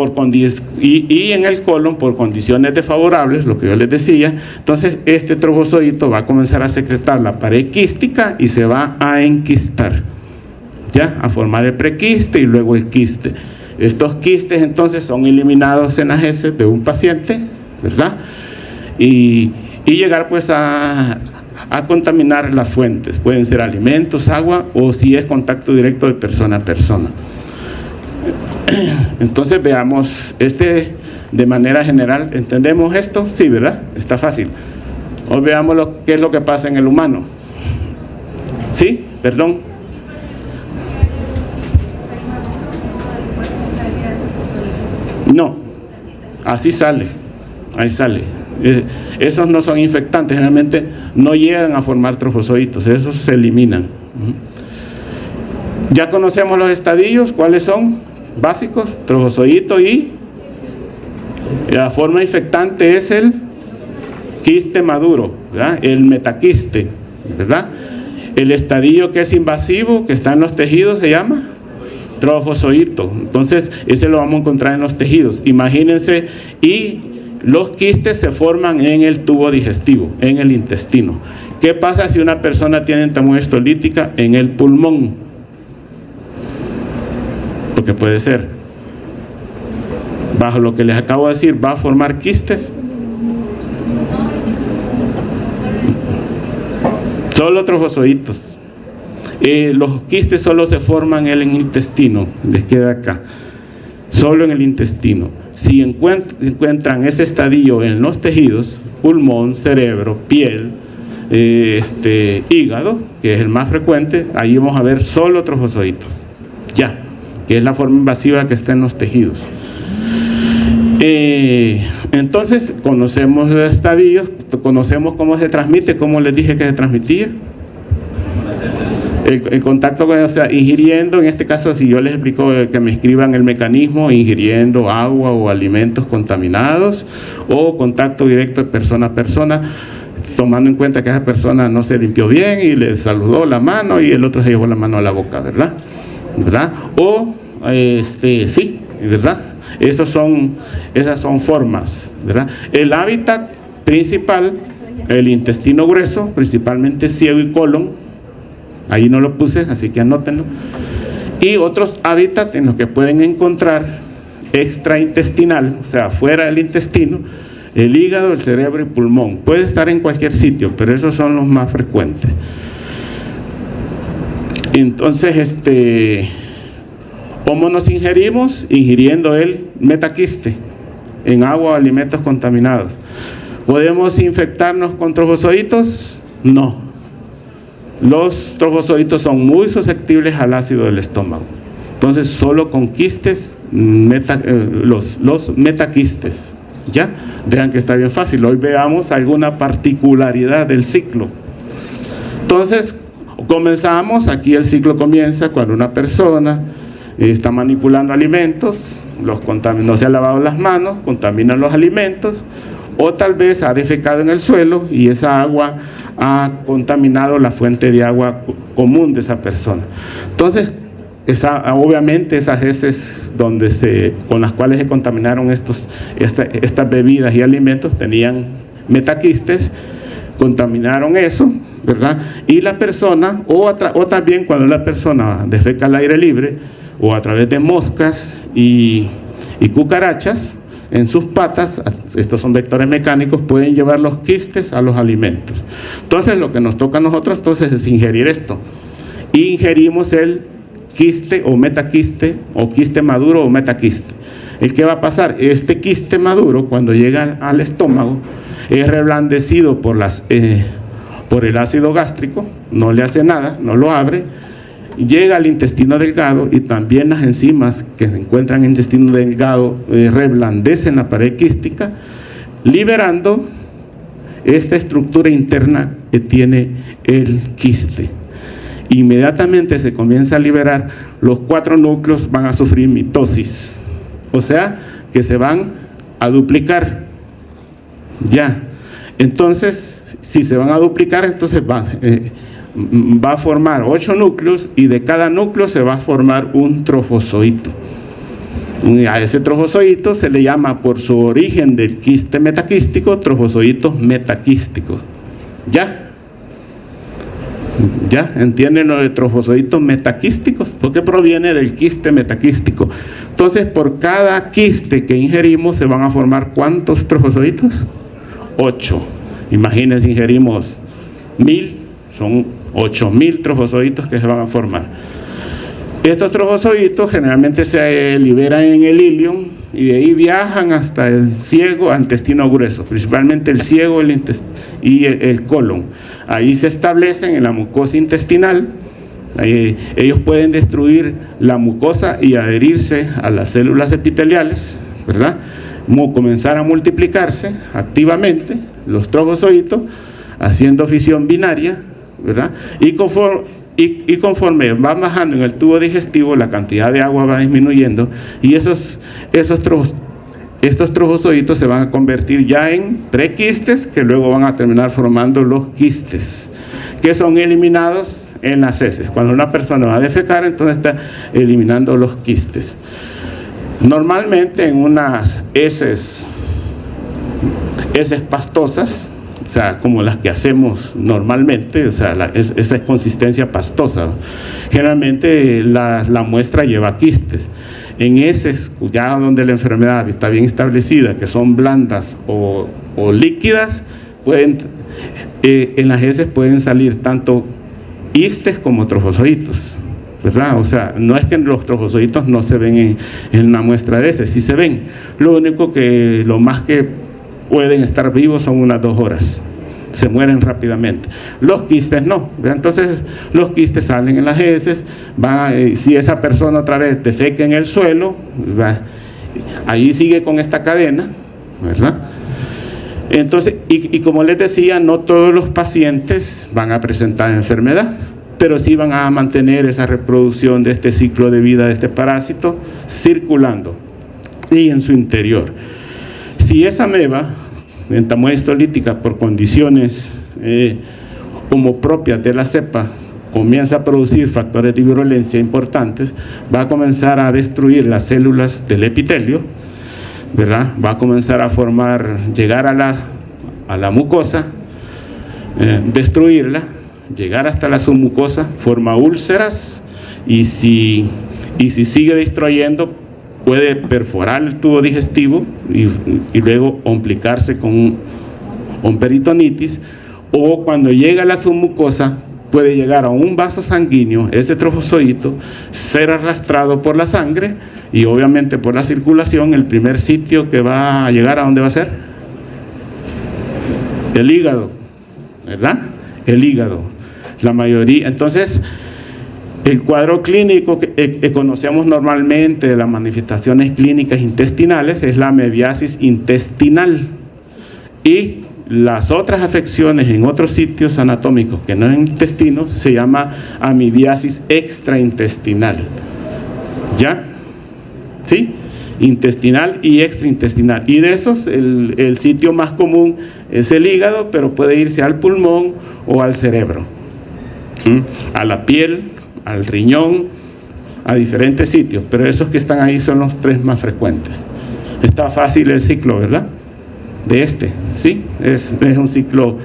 y en el colon, por condiciones desfavorables, lo que yo les decía, entonces este trofozoito va a comenzar a secretar la pared quística y se va a enquistar, ya, a formar el prequiste y luego el quiste. Estos quistes entonces son eliminados en las heces de un paciente, ¿verdad? Y llegar pues a contaminar las fuentes. Pueden ser alimentos, agua, o si es contacto directo de persona a persona. Entonces veamos de manera general. ¿Entendemos esto? Sí, ¿verdad? Está fácil. Hoy veamos qué es lo que pasa en el humano. ¿Sí? Perdón. No, así sale, ahí sale. Esos no son infectantes, generalmente no llegan a formar trofozoitos, esos se eliminan. Ya conocemos los estadios, ¿cuáles son? Básicos, trofozoito y La forma infectante es el quiste maduro, ¿verdad? El metaquiste, ¿verdad? El estadio que es invasivo, que está en los tejidos, se llama trofozoito. Entonces, ese lo vamos a encontrar en los tejidos. Imagínense, y los quistes se forman en el tubo digestivo, en el intestino. ¿Qué pasa si una persona tiene entamoeba histolítica en el pulmón? Porque puede ser, bajo lo que les acabo de decir, va a formar quistes. Solo trofozoitos. Los quistes solo se forman en el intestino, les queda acá, solo en el intestino. Si encuentran ese estadio en los tejidos, pulmón, cerebro, piel, hígado, que es el más frecuente, ahí vamos a ver solo trofozoitos, ya, que es la forma invasiva que está en los tejidos. Entonces, conocemos los estadios, conocemos cómo se transmite, cómo les dije que se transmitía. El contacto, o sea, ingiriendo, en este caso, si yo les explico que me escriban el mecanismo, ingiriendo agua o alimentos contaminados, o contacto directo de persona a persona, tomando en cuenta que esa persona no se limpió bien y le saludó la mano y el otro se llevó la mano a la boca, ¿verdad? O, sí, ¿verdad? Esas son formas, ¿verdad? El hábitat principal, el intestino grueso, principalmente ciego y colon. Ahí no lo puse, así que anótenlo. Y otros hábitats en los que pueden encontrar extraintestinal, o sea, fuera del intestino, el hígado, el cerebro y pulmón. Puede estar en cualquier sitio, pero esos son los más frecuentes. Entonces, ¿cómo nos ingerimos? Ingiriendo el metaquiste en agua o alimentos contaminados. ¿Podemos infectarnos con trofozoitos? No. Los trofozoitos son muy susceptibles al ácido del estómago. Entonces, solo con quistes, los metaquistes. ¿Ya? Vean que está bien fácil. Hoy veamos alguna particularidad del ciclo. Entonces, comenzamos, aquí el ciclo comienza cuando una persona está manipulando alimentos, no se ha lavado las manos, contamina los alimentos, o tal vez ha defecado en el suelo y esa agua ha contaminado la fuente de agua común de esa persona. Entonces, obviamente esas heces con las cuales se contaminaron estas bebidas y alimentos tenían metaquistes, contaminaron eso, ¿verdad? Y la persona, o también cuando la persona defeca al aire libre, o a través de moscas y cucarachas, en sus patas, estos son vectores mecánicos, pueden llevar los quistes a los alimentos. Entonces, lo que nos toca a nosotros entonces es ingerir esto. Y ingerimos el quiste o metaquiste, o quiste maduro o metaquiste. ¿Qué va a pasar? Este quiste maduro, cuando llega al estómago, es reblandecido por el ácido gástrico, no le hace nada, no lo abre, llega al intestino delgado y también las enzimas que se encuentran en el intestino delgado reblandecen la pared quística, liberando esta estructura interna que tiene el quiste. Inmediatamente se comienza a liberar, los 4 núcleos van a sufrir mitosis, o sea, que se van a duplicar. Ya, entonces, si se van a duplicar, entonces va a formar 8 núcleos y de cada núcleo se va a formar un trofozoito. A ese trofozoito se le llama, por su origen del quiste metaquístico, trofozoitos metaquísticos. ¿Ya? ¿Ya? ¿Entienden lo de trofozoitos metaquísticos? Porque proviene del quiste metaquístico. Entonces, por cada quiste que ingerimos se van a formar ¿cuántos trofozoitos? 8. Imagínense, ingerimos 1000, son 8000 trofozoitos que se van a formar. Estos trofozoitos generalmente se liberan en el ilium y de ahí viajan hasta el ciego, al intestino grueso, principalmente el ciego y el colon. Ahí se establecen en la mucosa intestinal. Ellos pueden destruir la mucosa y adherirse a las células epiteliales, ¿verdad? Comenzar a multiplicarse activamente los trofozoitos, haciendo fisión binaria, ¿verdad? Y conforme va bajando en el tubo digestivo, la cantidad de agua va disminuyendo y esos estos trofozoitos se van a convertir ya en prequistes, que luego van a terminar formando los quistes, que son eliminados en las heces. Cuando una persona va a defecar, entonces está eliminando los quistes. Normalmente en unas heces pastosas, o sea, como las que hacemos normalmente, o sea, esa es consistencia pastosa. Generalmente la muestra lleva quistes. En heces, ya donde la enfermedad está bien establecida, que son blandas o líquidas, en las heces pueden salir tanto quistes como trofozoitos, ¿verdad? O sea, no es que los trofozoitos no se ven en una muestra de heces, sí se ven. Lo único que lo más que pueden estar vivos son unas 2 horas. Se mueren rápidamente. Los quistes no, ¿verdad? Entonces los quistes salen en las heces, si esa persona otra vez defeca en el suelo, ¿verdad? Ahí sigue con esta cadena, ¿verdad? Entonces, y como les decía, no todos los pacientes van a presentar enfermedad, pero sí van a mantener esa reproducción de este ciclo de vida de este parásito circulando y en su interior. Si esa ameba entamoeba por condiciones como propias de la cepa comienza a producir factores de virulencia importantes, va a comenzar a destruir las células del epitelio, ¿verdad? Va a comenzar a llegar a la mucosa, destruirla, llegar hasta la submucosa, forma úlceras, y si sigue destruyendo, puede perforar el tubo digestivo y luego complicarse con peritonitis, o cuando llega a la submucosa puede llegar a un vaso sanguíneo, ese trofozoito, ser arrastrado por la sangre y obviamente por la circulación. El primer sitio que va a llegar, ¿a dónde va a ser? El hígado, ¿verdad? El hígado. La mayoría, entonces, el cuadro clínico que conocemos normalmente de las manifestaciones clínicas intestinales es la amebiasis intestinal, y las otras afecciones en otros sitios anatómicos que no en intestinos se llama amibiasis extraintestinal. ¿Ya? ¿Sí? Intestinal y extraintestinal. Y de esos, el sitio más común es el hígado, pero puede irse al pulmón o al cerebro, a la piel, al riñón, a diferentes sitios, pero esos que están ahí son los 3 más frecuentes. Está fácil el ciclo, ¿verdad? ¿sí? Es un ciclo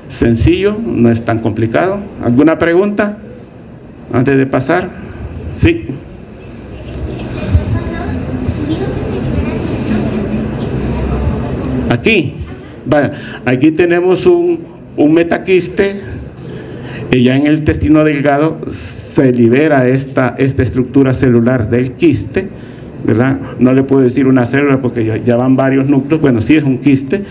sencillo, no es tan complicado. ¿Alguna pregunta antes de pasar? Sí. Aquí tenemos un metaquiste, y ya en el intestino delgado se libera esta estructura celular del quiste, ¿verdad? No le puedo decir una célula porque ya van varios núcleos. Bueno, sí es un quiste,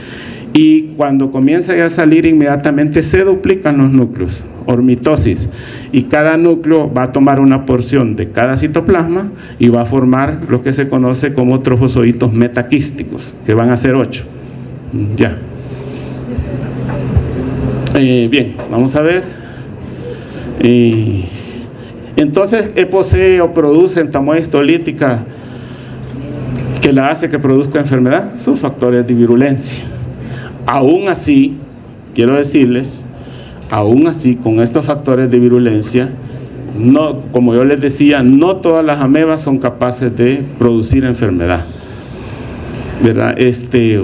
y cuando comienza ya a salir inmediatamente se duplican los núcleos, ormitosis, y cada núcleo va a tomar una porción de cada citoplasma y va a formar lo que se conoce como trofozoitos metaquísticos, que van a ser 8. Ya. Bien, vamos a ver. Entonces, ¿qué posee o produce entamoeba histolítica que la hace que produzca enfermedad? Sus factores de virulencia. Aún así, quiero decirles, aún así, con estos factores de virulencia, no, como yo les decía, no todas las amebas son capaces de producir enfermedad, ¿verdad?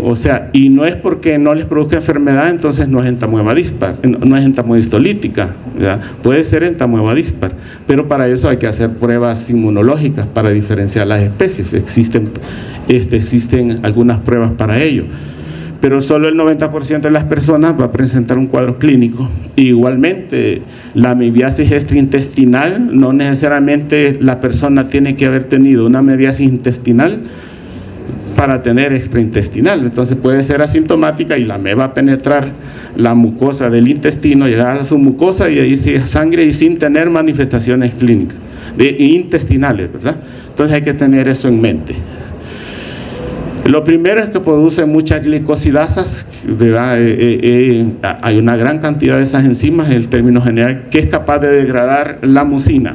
O sea, y no es porque no les produzca enfermedad, entonces no es entamoeba dispar, no es entamoeba histolítica, ¿verdad? Puede ser entamoeba dispar, pero para eso hay que hacer pruebas inmunológicas para diferenciar las especies. Existen algunas pruebas para ello, pero solo el 90% de las personas va a presentar un cuadro clínico. Igualmente, la amibiasis extraintestinal, no necesariamente la persona tiene que haber tenido una amibiasis intestinal para tener extraintestinal. Entonces puede ser asintomática y la ameba va a penetrar la mucosa del intestino, llegar a su mucosa y ahí sigue sangre y sin tener manifestaciones clínicas intestinales, ¿verdad? Entonces hay que tener eso en mente. Lo primero es que produce muchas glicosidasas, ¿verdad? Hay una gran cantidad de esas enzimas, en el término general, que es capaz de degradar la mucina.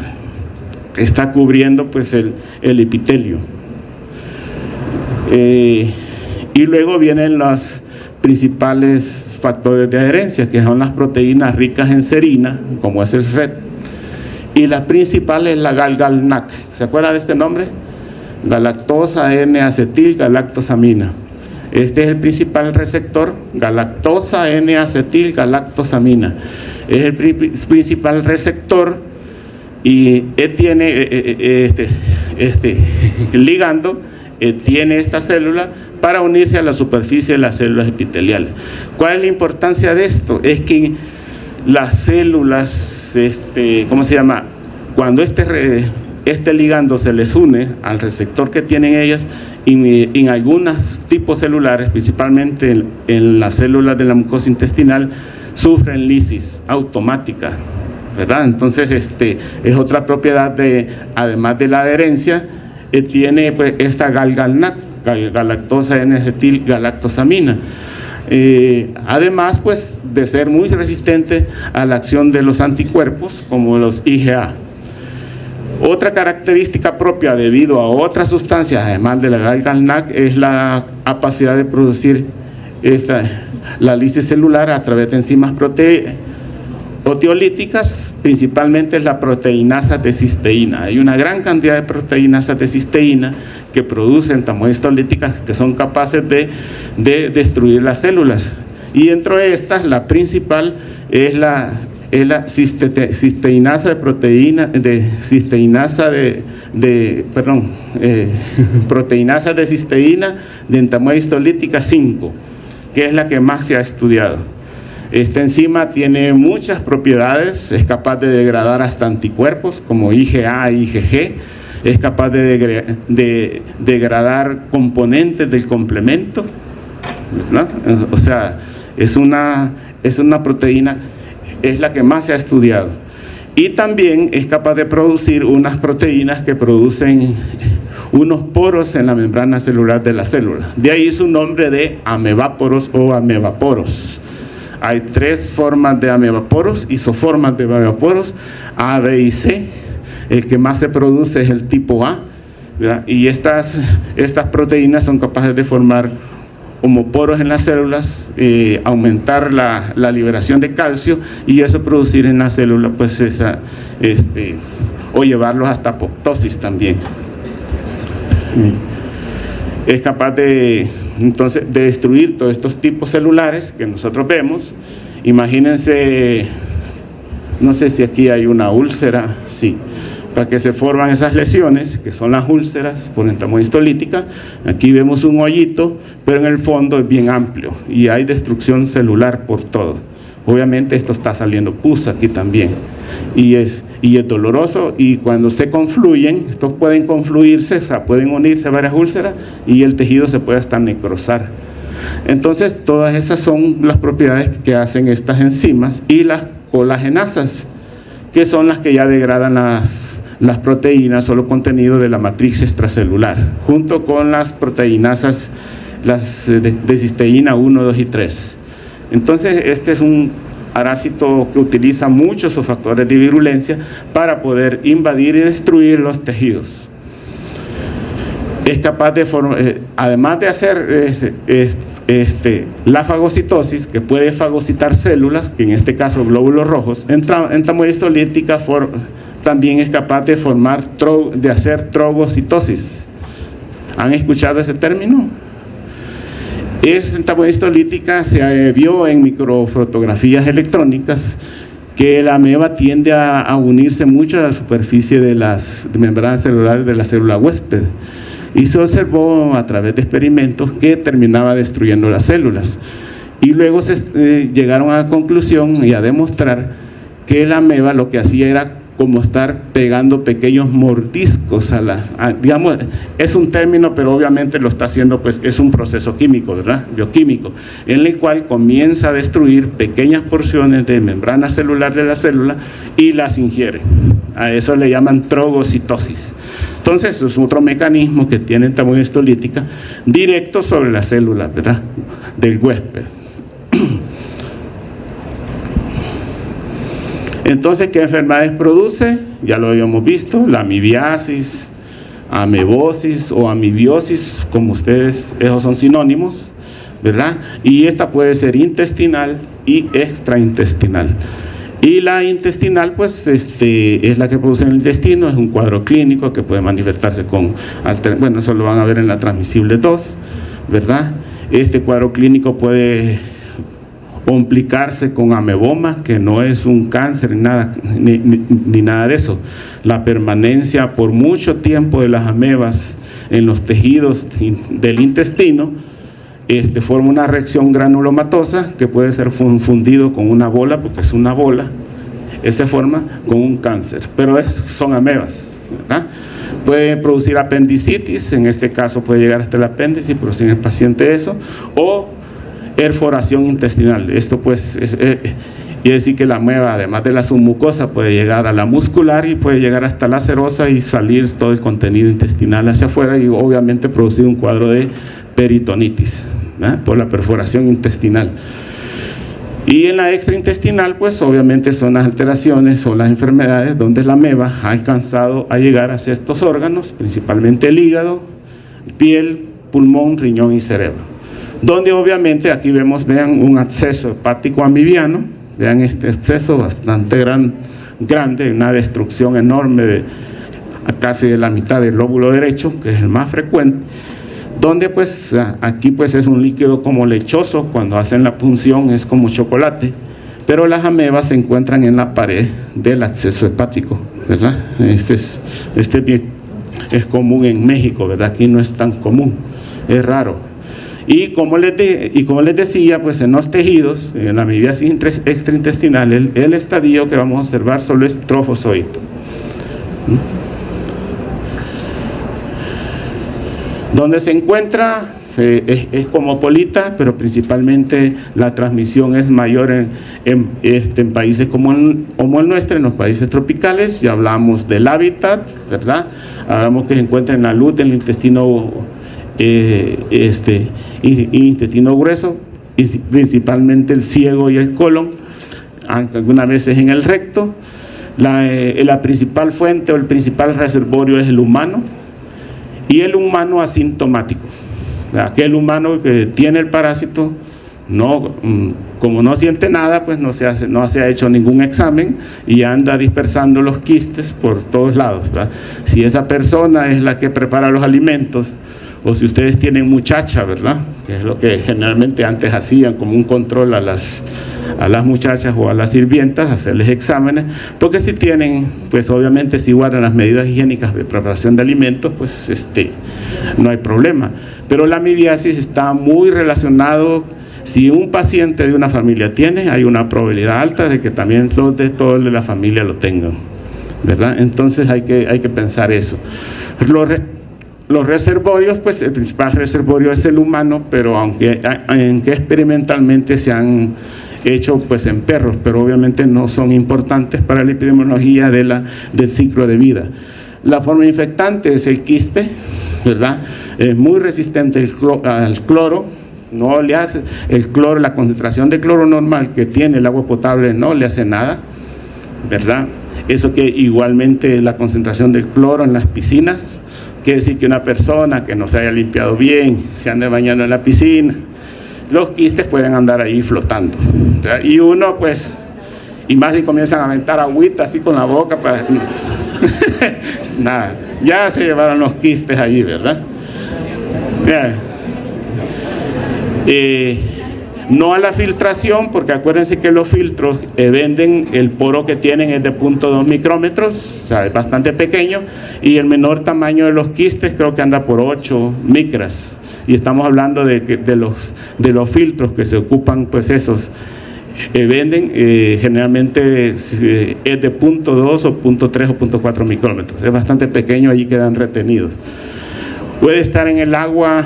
Está cubriendo pues el epitelio. Y luego vienen los principales factores de adherencia, que son las proteínas ricas en serina, como es el RET, y la principal es la GalGalNAc. ¿Se acuerda de este nombre? Galactosa N-acetilgalactosamina. Este es el principal receptor, galactosa N-acetilgalactosamina. Es el principal receptor y tiene ligando, tiene esta célula para unirse a la superficie de las células epiteliales. ¿Cuál es la importancia de esto? Es que las células, ¿cómo se llama? Cuando este ligando se les une al receptor que tienen ellas, y en algunos tipos celulares, principalmente en las células de la mucosa intestinal, sufren lisis automática, ¿verdad? Entonces, es otra propiedad además de la adherencia, tiene pues esta GalGalNAc, galactosa N-acetilgalactosamina. Además, pues, de ser muy resistente a la acción de los anticuerpos, como los IgA. Otra característica propia debido a otras sustancias, además de la GalGalNAc, es la capacidad de producir la lisis celular a través de enzimas proteolíticas, principalmente la proteinasa de cisteína. Hay una gran cantidad de proteinasas de cisteína que producen tamohistolíticas que son capaces de destruir las células. Y dentro de estas, la principal es la cisteinasa de proteína, proteinasa de cisteína de entamohistolítica 5, que es la que más se ha estudiado. Esta enzima tiene muchas propiedades, es capaz de degradar hasta anticuerpos como IgA e IgG, es capaz de degradar componentes del complemento, ¿no? O sea, es una proteína, es la que más se ha estudiado. Y también es capaz de producir unas proteínas que producen unos poros en la membrana celular de la célula. De ahí su nombre de amebaporos o amebaporos. Hay tres formas de amebaporos, isoformas de amebaporos, A, B y C. El que más se produce es el tipo A, ¿verdad? Y estas proteínas son capaces de formar homoporos en las células, aumentar la liberación de calcio y eso producir en la célula pues o llevarlos hasta apoptosis también. Es capaz entonces de destruir todos estos tipos celulares que nosotros vemos. Imagínense, no sé si aquí hay una úlcera, sí, para que se forman esas lesiones, que son las úlceras por entamohistolítica. Aquí vemos un hoyito, pero en el fondo es bien amplio y hay destrucción celular por todo. Obviamente esto está saliendo pus aquí también y es doloroso, y cuando se confluyen, estos pueden confluirse, o sea, pueden unirse varias úlceras y el tejido se puede hasta necrosar. Entonces todas esas son las propiedades que hacen estas enzimas, y las colagenasas, que son las que ya degradan las proteínas o los contenidos de la matriz extracelular, junto con las proteinasas, las de cisteína 1, 2 y 3. Entonces este es un parásito que utiliza muchos sus factores de virulencia para poder invadir y destruir los tejidos. Es capaz de además de hacer la fagocitosis, que puede fagocitar células, que en este caso glóbulos rojos, entamohistolítica también es capaz de hacer trogocitosis. ¿Han escuchado ese término? Esta entamohistolítica se vio en microfotografías electrónicas que la ameba tiende a unirse mucho a la superficie de las membranas celulares de la célula huésped, y se observó a través de experimentos que terminaba destruyendo las células, y luego llegaron a la conclusión y a demostrar que la ameba lo que hacía era como estar pegando pequeños mordiscos digamos, es un término, pero obviamente lo está haciendo, pues es un proceso químico, ¿verdad? Bioquímico, en el cual comienza a destruir pequeñas porciones de membrana celular de la célula y las ingiere. A eso le llaman trogocitosis. Entonces, es otro mecanismo que tiene entamohistolítica directo sobre las células, ¿verdad?, del huésped. Entonces, ¿qué enfermedades produce? Ya lo habíamos visto, la amibiasis, amebosis o amibiosis, como ustedes, esos son sinónimos, ¿verdad? Y esta puede ser intestinal y extraintestinal. Y la intestinal, pues, es la que produce en el intestino, es un cuadro clínico que puede manifestarse con, bueno, eso lo van a ver en la transmisible 2, ¿verdad? Este cuadro clínico puede complicarse con ameboma, que no es un cáncer ni nada de eso. La permanencia por mucho tiempo de las amebas en los tejidos del intestino forma una reacción granulomatosa que puede ser fundido con una bola, porque es una bola, se forma con un cáncer, pero son amebas, ¿verdad? Puede producir apendicitis, en este caso puede llegar hasta el apéndice y producir en el paciente eso, o perforación intestinal. Esto pues quiere decir que la ameba, además de la submucosa, puede llegar a la muscular y puede llegar hasta la serosa y salir todo el contenido intestinal hacia afuera y obviamente producir un cuadro de peritonitis, ¿verdad? Por la perforación intestinal. Y en la extraintestinal, pues obviamente son las alteraciones o las enfermedades donde la ameba ha alcanzado a llegar hacia estos órganos, principalmente el hígado, piel, pulmón, riñón y cerebro. Donde obviamente aquí vean un absceso hepático amibiano, vean este absceso bastante grande, una destrucción enorme de casi de la mitad del lóbulo derecho, que es el más frecuente, donde pues aquí pues es un líquido como lechoso, cuando hacen la punción es como chocolate, pero las amebas se encuentran en la pared del absceso hepático, ¿verdad? Este es común en México, ¿verdad? Aquí no es tan común, es raro. Y como les decía, pues en los tejidos, en la amibiasis extraintestinal, el estadio que vamos a observar solo es trofozoito. Donde se encuentra es cosmopolita, pero principalmente la transmisión es mayor en países como el nuestro, en los países tropicales. Ya hablamos del hábitat, ¿verdad? Hablamos que se encuentra en la luz del intestino intestino grueso, y principalmente el ciego y el colon, algunas veces en el recto. La principal fuente o el principal reservorio es el humano, y el humano asintomático, aquel humano que tiene el parásito, como no siente nada, pues no se ha hecho ningún examen y anda dispersando los quistes por todos lados, ¿verdad? Si esa persona es la que prepara los alimentos, o si ustedes tienen muchacha, ¿verdad? Que es lo que generalmente antes hacían como un control a las muchachas o a las sirvientas, hacerles exámenes, porque si tienen, pues obviamente si guardan las medidas higiénicas de preparación de alimentos, pues no hay problema. Pero la amibiasis está muy relacionado, si un paciente de una familia tiene, hay una probabilidad alta de que también todos de la familia lo tengan, ¿verdad? Entonces hay que pensar eso. Los reservorios, pues el principal reservorio es el humano, pero aunque experimentalmente se han hecho pues en perros, pero obviamente no son importantes para la epidemiología del ciclo de vida. La forma infectante es el quiste, ¿verdad? Es muy resistente al cloro, no le hace el cloro, la concentración de cloro normal que tiene el agua potable no le hace nada, ¿verdad? Eso que igualmente la concentración del cloro en las piscinas, quiere decir que una persona que no se haya limpiado bien, se ande bañando en la piscina, los quistes pueden andar ahí flotando, ¿verdad? Y uno pues, y más si comienzan a aventar agüita así con la boca para nada, ya se llevaron los quistes allí, ¿verdad? No a la filtración, porque acuérdense que los filtros venden, el poro que tienen es de 0.2 micrómetros, o sea, es bastante pequeño, y el menor tamaño de los quistes creo que anda por 8 micras, y estamos hablando de los filtros que se ocupan, pues esos venden generalmente es de 0.2 o 0.3 o 0.4 micrómetros, es bastante pequeño, allí quedan retenidos. Puede estar en el agua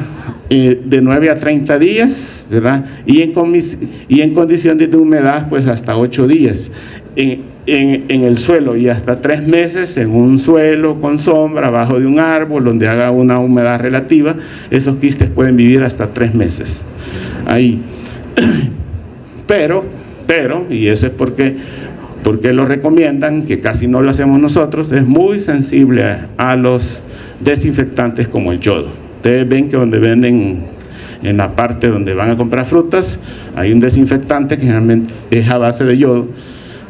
de 9 a 30 días, ¿verdad? Y en condiciones de humedad, pues hasta 8 días en el suelo, y hasta 3 meses en un suelo con sombra, abajo de un árbol, donde haga una humedad relativa. Esos quistes pueden vivir hasta 3 meses ahí. Pero, y eso es porque lo recomiendan, que casi no lo hacemos nosotros, es muy sensible a los desinfectantes como el yodo. Ustedes ven que donde venden, en la parte donde van a comprar frutas, hay un desinfectante que generalmente es a base de yodo,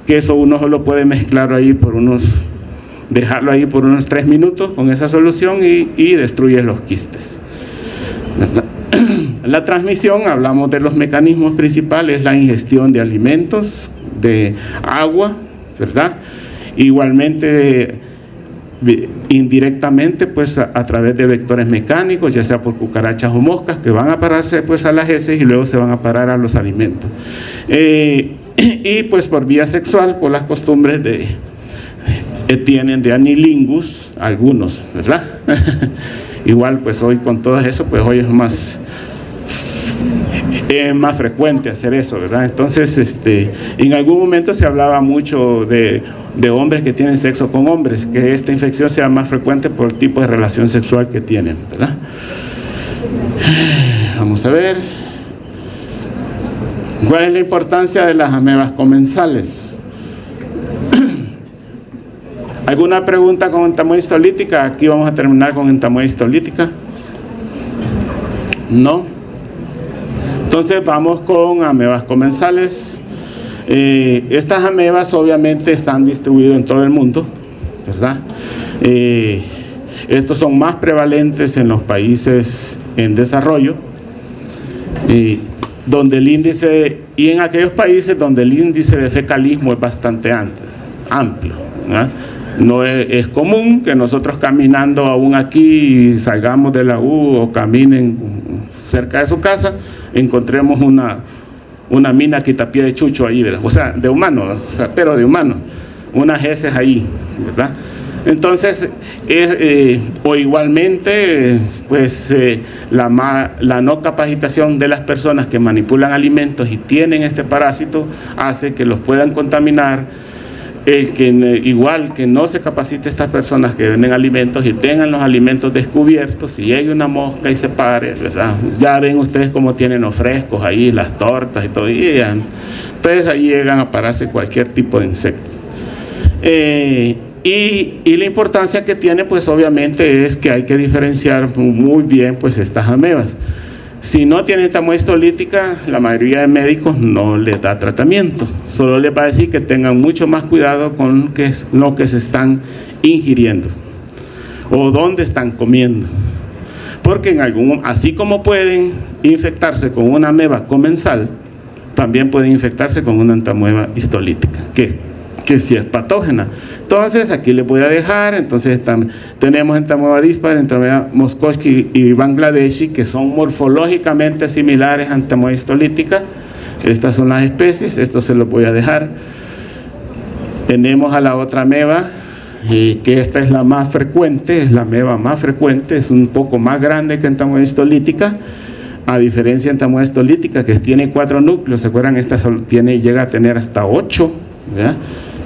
que eso uno solo puede mezclar ahí dejarlo ahí por unos 3 minutos con esa solución y destruye los quistes. La transmisión, hablamos de los mecanismos principales, la ingestión de alimentos, de agua, ¿verdad? Igualmente, indirectamente, pues a través de vectores mecánicos, ya sea por cucarachas o moscas, que van a pararse pues a las heces y luego se van a parar a los alimentos. Y pues por vía sexual, por las costumbres que tienen de anilingus, algunos, ¿verdad? Igual pues hoy con todo eso, pues hoy es más frecuente hacer eso, ¿verdad? Entonces, en algún momento se hablaba mucho de hombres que tienen sexo con hombres, que esta infección sea más frecuente por el tipo de relación sexual que tienen, ¿verdad? Vamos a ver. ¿Cuál es la importancia de las amebas comensales? ¿Alguna pregunta con entamoeba histolítica? Aquí vamos a terminar con entamoeba histolítica. ¿No? Entonces vamos con amebas comensales. Estas amebas obviamente están distribuidas en todo el mundo, ¿verdad? Estos son más prevalentes en los países en desarrollo, donde el índice, y en aquellos países donde el índice de fecalismo es bastante amplio, ¿verdad? No es común que nosotros caminando aún aquí salgamos de la U o caminen cerca de su casa, encontremos una mina quitapié de chucho ahí, ¿verdad? O sea, de humano, ¿verdad? O sea, pero de humano, unas heces ahí, ¿verdad? Entonces, o igualmente, pues la no capacitación de las personas que manipulan alimentos y tienen este parásito hace que los puedan contaminar. Igual que no se capacite estas personas que venden alimentos y tengan los alimentos descubiertos, si hay una mosca y se pare, ¿verdad? Ya ven ustedes cómo tienen los frescos ahí, las tortas y todo, entonces ahí llegan a pararse cualquier tipo de insecto. Y la importancia que tiene, pues obviamente es que hay que diferenciar muy bien pues estas amebas. Si no tienen entamoeba histolítica, la mayoría de médicos no les da tratamiento, solo les va a decir que tengan mucho más cuidado con lo que se están ingiriendo o dónde están comiendo, porque así como pueden infectarse con una ameba comensal, también pueden infectarse con una entamoeba histolítica, que sí es patógena. Entonces aquí les voy a dejar, entonces tenemos entamoeba dispar, entamoeba Moskovsky y Bangladeshi, que son morfológicamente similares a entamoeba histolítica. Estas son las especies, esto se los voy a dejar. Tenemos a la otra ameba, que esta es la más frecuente, es la ameba más frecuente, es un poco más grande que entamoeba histolítica, a diferencia de entamoeba histolítica, que tiene 4 núcleos, ¿se acuerdan? Esta llega a tener hasta 8, ¿verdad?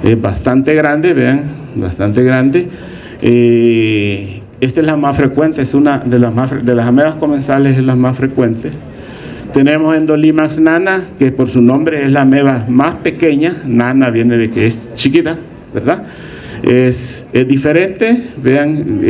Es bastante grande, vean, bastante grande. Esta es la más frecuente, es una de las amebas comensales, es la más frecuente. Tenemos Endolimax nana, que por su nombre es la ameba más pequeña. Nana viene de que es chiquita, ¿verdad? Es diferente, vean,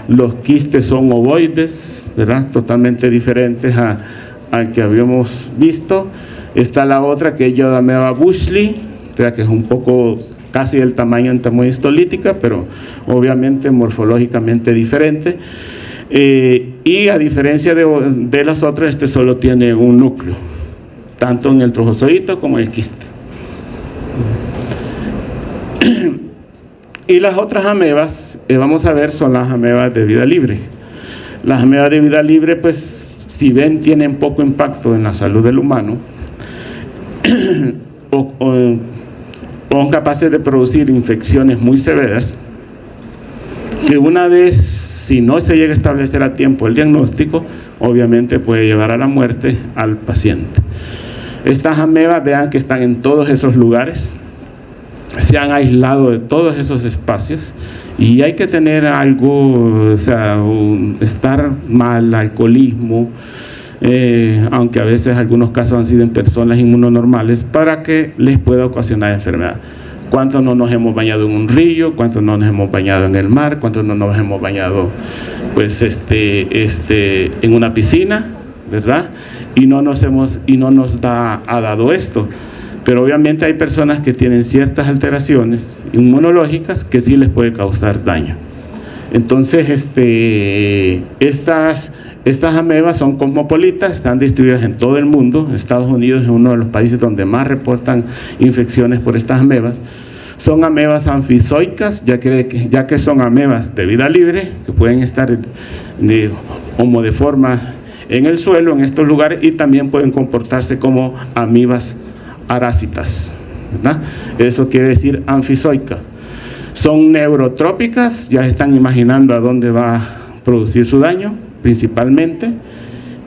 los quistes son ovoides, ¿verdad? Totalmente diferentes al que habíamos visto. Está la otra que es Yodameba bushley, que es un poco casi del tamaño de entamoeba histolítica, pero obviamente morfológicamente diferente. Y a diferencia de las otras, este solo tiene un núcleo, tanto en el trofozoito como en el quiste. Y las otras amebas, vamos a ver, son las amebas de vida libre. Las amebas de vida libre, pues, si ven, tienen poco impacto en la salud del humano, son capaces de producir infecciones muy severas, que una vez, si no se llega a establecer a tiempo el diagnóstico, obviamente puede llevar a la muerte al paciente. Estas amebas, vean que están en todos esos lugares, se han aislado de todos esos espacios, y hay que tener algo, o sea, estar mal, alcoholismo, aunque a veces algunos casos han sido en personas inmunonormales, para que les pueda ocasionar enfermedad. ¿Cuántos no nos hemos bañado en un río? ¿Cuántos no nos hemos bañado en el mar? ¿Cuántos no nos hemos bañado pues en una piscina, verdad? Y no nos ha dado esto. Pero obviamente hay personas que tienen ciertas alteraciones inmunológicas que sí les puede causar daño. Entonces, estas amebas son cosmopolitas, están distribuidas en todo el mundo. Estados Unidos es uno de los países donde más reportan infecciones por estas amebas. Son amebas anfizoicas, ya que son amebas de vida libre, que pueden estar de forma en el suelo, en estos lugares, y también pueden comportarse como amibas arásitas, ¿verdad? Eso quiere decir anfizoica. Son neurotrópicas, ya están imaginando a dónde va a producir su daño, principalmente,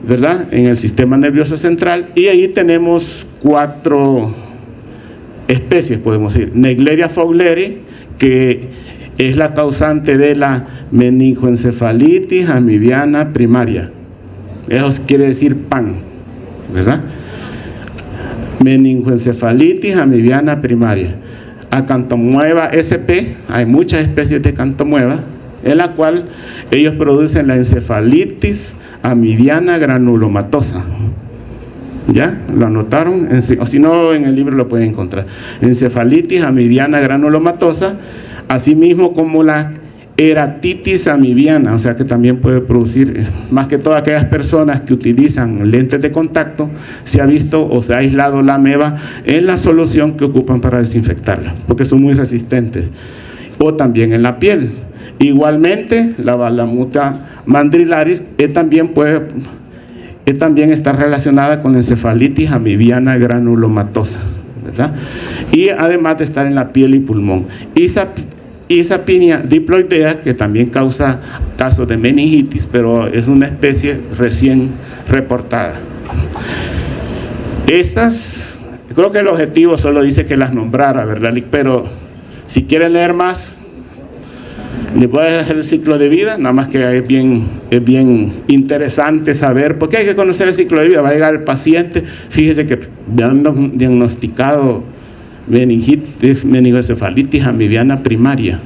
¿verdad? En el sistema nervioso central. Y ahí tenemos 4 especies, podemos decir. Naegleria fowleri, que es la causante de la meningoencefalitis amibiana primaria. Eso quiere decir PAN, ¿verdad? Meningoencefalitis amibiana primaria. Acantomueva sp, hay muchas especies de acantomueva, en la cual ellos producen la encefalitis amibiana granulomatosa. ¿Ya? ¿Lo anotaron? O si no, en el libro lo pueden encontrar. Encefalitis amibiana granulomatosa, asimismo como la eratitis amibiana, o sea que también puede producir, más que todas aquellas personas que utilizan lentes de contacto, se ha visto o se ha aislado la ameba en la solución que ocupan para desinfectarla, porque son muy resistentes. O también en la piel. Igualmente, la Balamutia mandrilaris también está relacionada con la encefalitis amibiana granulomatosa, ¿verdad? Y además de estar en la piel y pulmón. Isapinia diploidea, que también causa casos de meningitis, pero es una especie recién reportada. Estas, creo que el objetivo solo dice que las nombrara, ¿verdad? Pero si quieren leer más, le voy a dejar el ciclo de vida, nada más que es bien interesante saber, porque hay que conocer el ciclo de vida. Va a llegar el paciente, fíjese que me han diagnosticado meningoencefalitis amibiana primaria.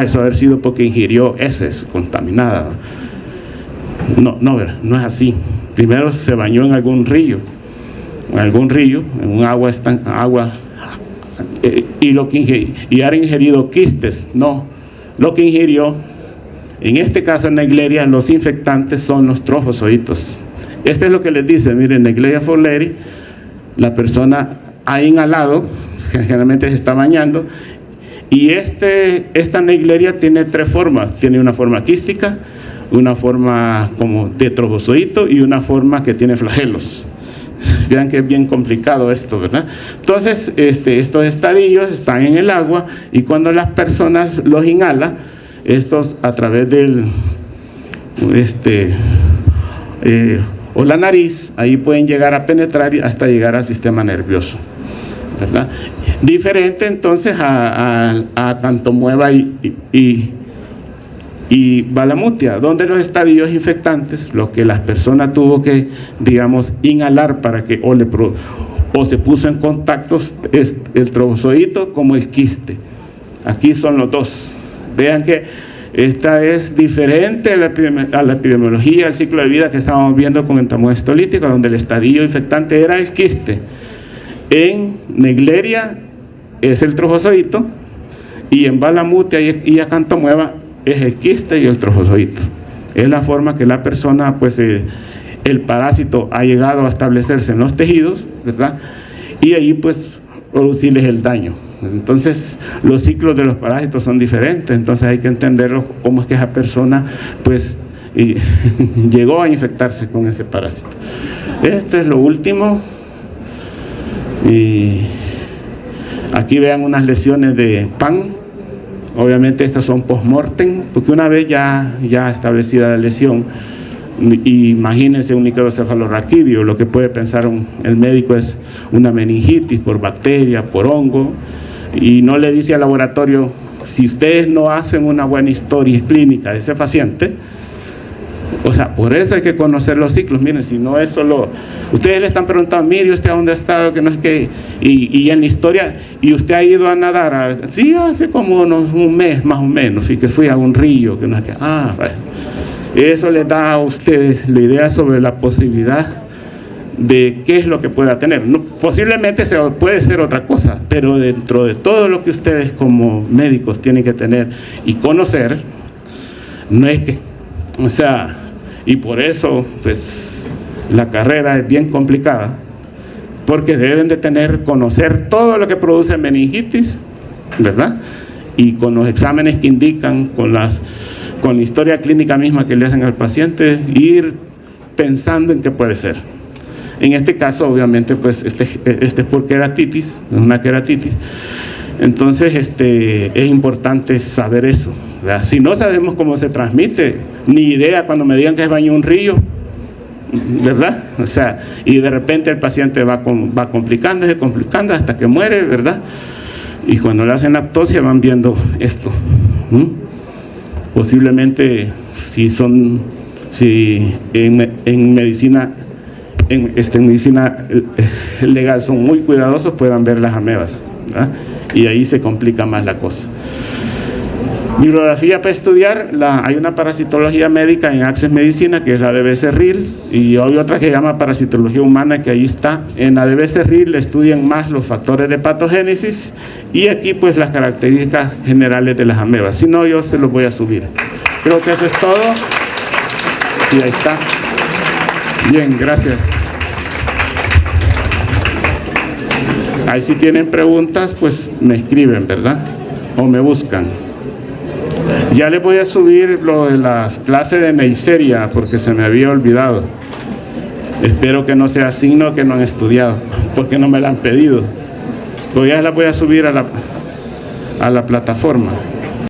Eso haber sido porque ingirió heces contaminada. No es así. Primero se bañó en algún río, en un agua y ha ingerido quistes. No, lo que ingirió, en este caso en Naegleria, los infectantes son los trofozoitos. Este es lo que les dice, miren, Naegleria fowleri, la persona ha inhalado, generalmente se está bañando, y esta Naegleria tiene 3 formas. Tiene una forma quística, una forma como de trofozoito y una forma que tiene flagelos. Vean que es bien complicado esto, ¿verdad? Entonces, estos estadios están en el agua, y cuando las personas los inhalan, estos a través del o la nariz, ahí pueden llegar a penetrar hasta llegar al sistema nervioso, ¿verdad? Diferente entonces a Acantomueva y Balamutia, donde los estadios infectantes, lo que las personas tuvo que, digamos, inhalar para que o se puso en contacto es el trofozoito como el quiste. Aquí son los dos. Vean que esta es diferente a la epidemiología, el ciclo de vida que estábamos viendo con entamoeba histolítica, donde el estadio infectante era el quiste. En Naegleria es el trofozoito, y en Balamutia y Acantomueva es el quiste y el trofozoito. Es la forma que la persona, pues el parásito ha llegado a establecerse en los tejidos, ¿verdad? Y ahí pues producirles el daño. Entonces los ciclos de los parásitos son diferentes, entonces hay que entenderlo cómo es que esa persona pues llegó a infectarse con ese parásito. Este es lo último. Y aquí vean unas lesiones de PAN. Obviamente estas son post-mortem, porque una vez ya establecida la lesión, imagínense un microcefalorraquídeo, lo que puede pensar el médico es una meningitis por bacteria, por hongo, y no le dice al laboratorio: si ustedes no hacen una buena historia clínica de ese paciente, O sea, por eso hay que conocer los ciclos. Miren, si no es solo... Ustedes le están preguntando, mire, ¿usted a dónde ha estado? Que no es que... Y en la historia, y usted ha ido a nadar, sí, hace como un mes más o menos, y que fui a un río, que no es que... Vale. Eso les da a ustedes la idea sobre la posibilidad de qué es lo que pueda tener. No, posiblemente puede ser otra cosa, pero dentro de todo lo que ustedes como médicos tienen que tener y conocer, no es que... O sea... Y por eso, pues, la carrera es bien complicada, porque deben de conocer todo lo que produce meningitis, ¿verdad? Y con los exámenes que indican, con la historia clínica misma que le hacen al paciente, ir pensando en qué puede ser. En este caso, obviamente, pues, este es por queratitis, es una queratitis. Entonces, es importante saber eso, ¿verdad? Si no sabemos cómo se transmite, ni idea cuando me digan que es baño un río, ¿verdad? O sea, y de repente el paciente va complicándose hasta que muere, ¿verdad? Y cuando le hacen autopsia van viendo esto. Posiblemente, si en medicina legal son muy cuidadosos, puedan ver las amebas, ¿verdad? Y ahí se complica más la cosa. Bibliografía para estudiar, hay una parasitología médica en Access Medicina, que es la de Becerril, y hay otra que se llama parasitología humana, que ahí está. En la de Becerril estudian más los factores de patogénesis, y aquí pues las características generales de las amebas. Si no, yo se los voy a subir. Creo que eso es todo, y ahí está. Bien, gracias. Ahí si tienen preguntas, pues me escriben, ¿verdad? O me buscan. Ya les voy a subir lo de las clases de Neisseria, porque se me había olvidado. Espero que no sea signo que no han estudiado, porque no me la han pedido. Pero ya las voy a subir a la plataforma.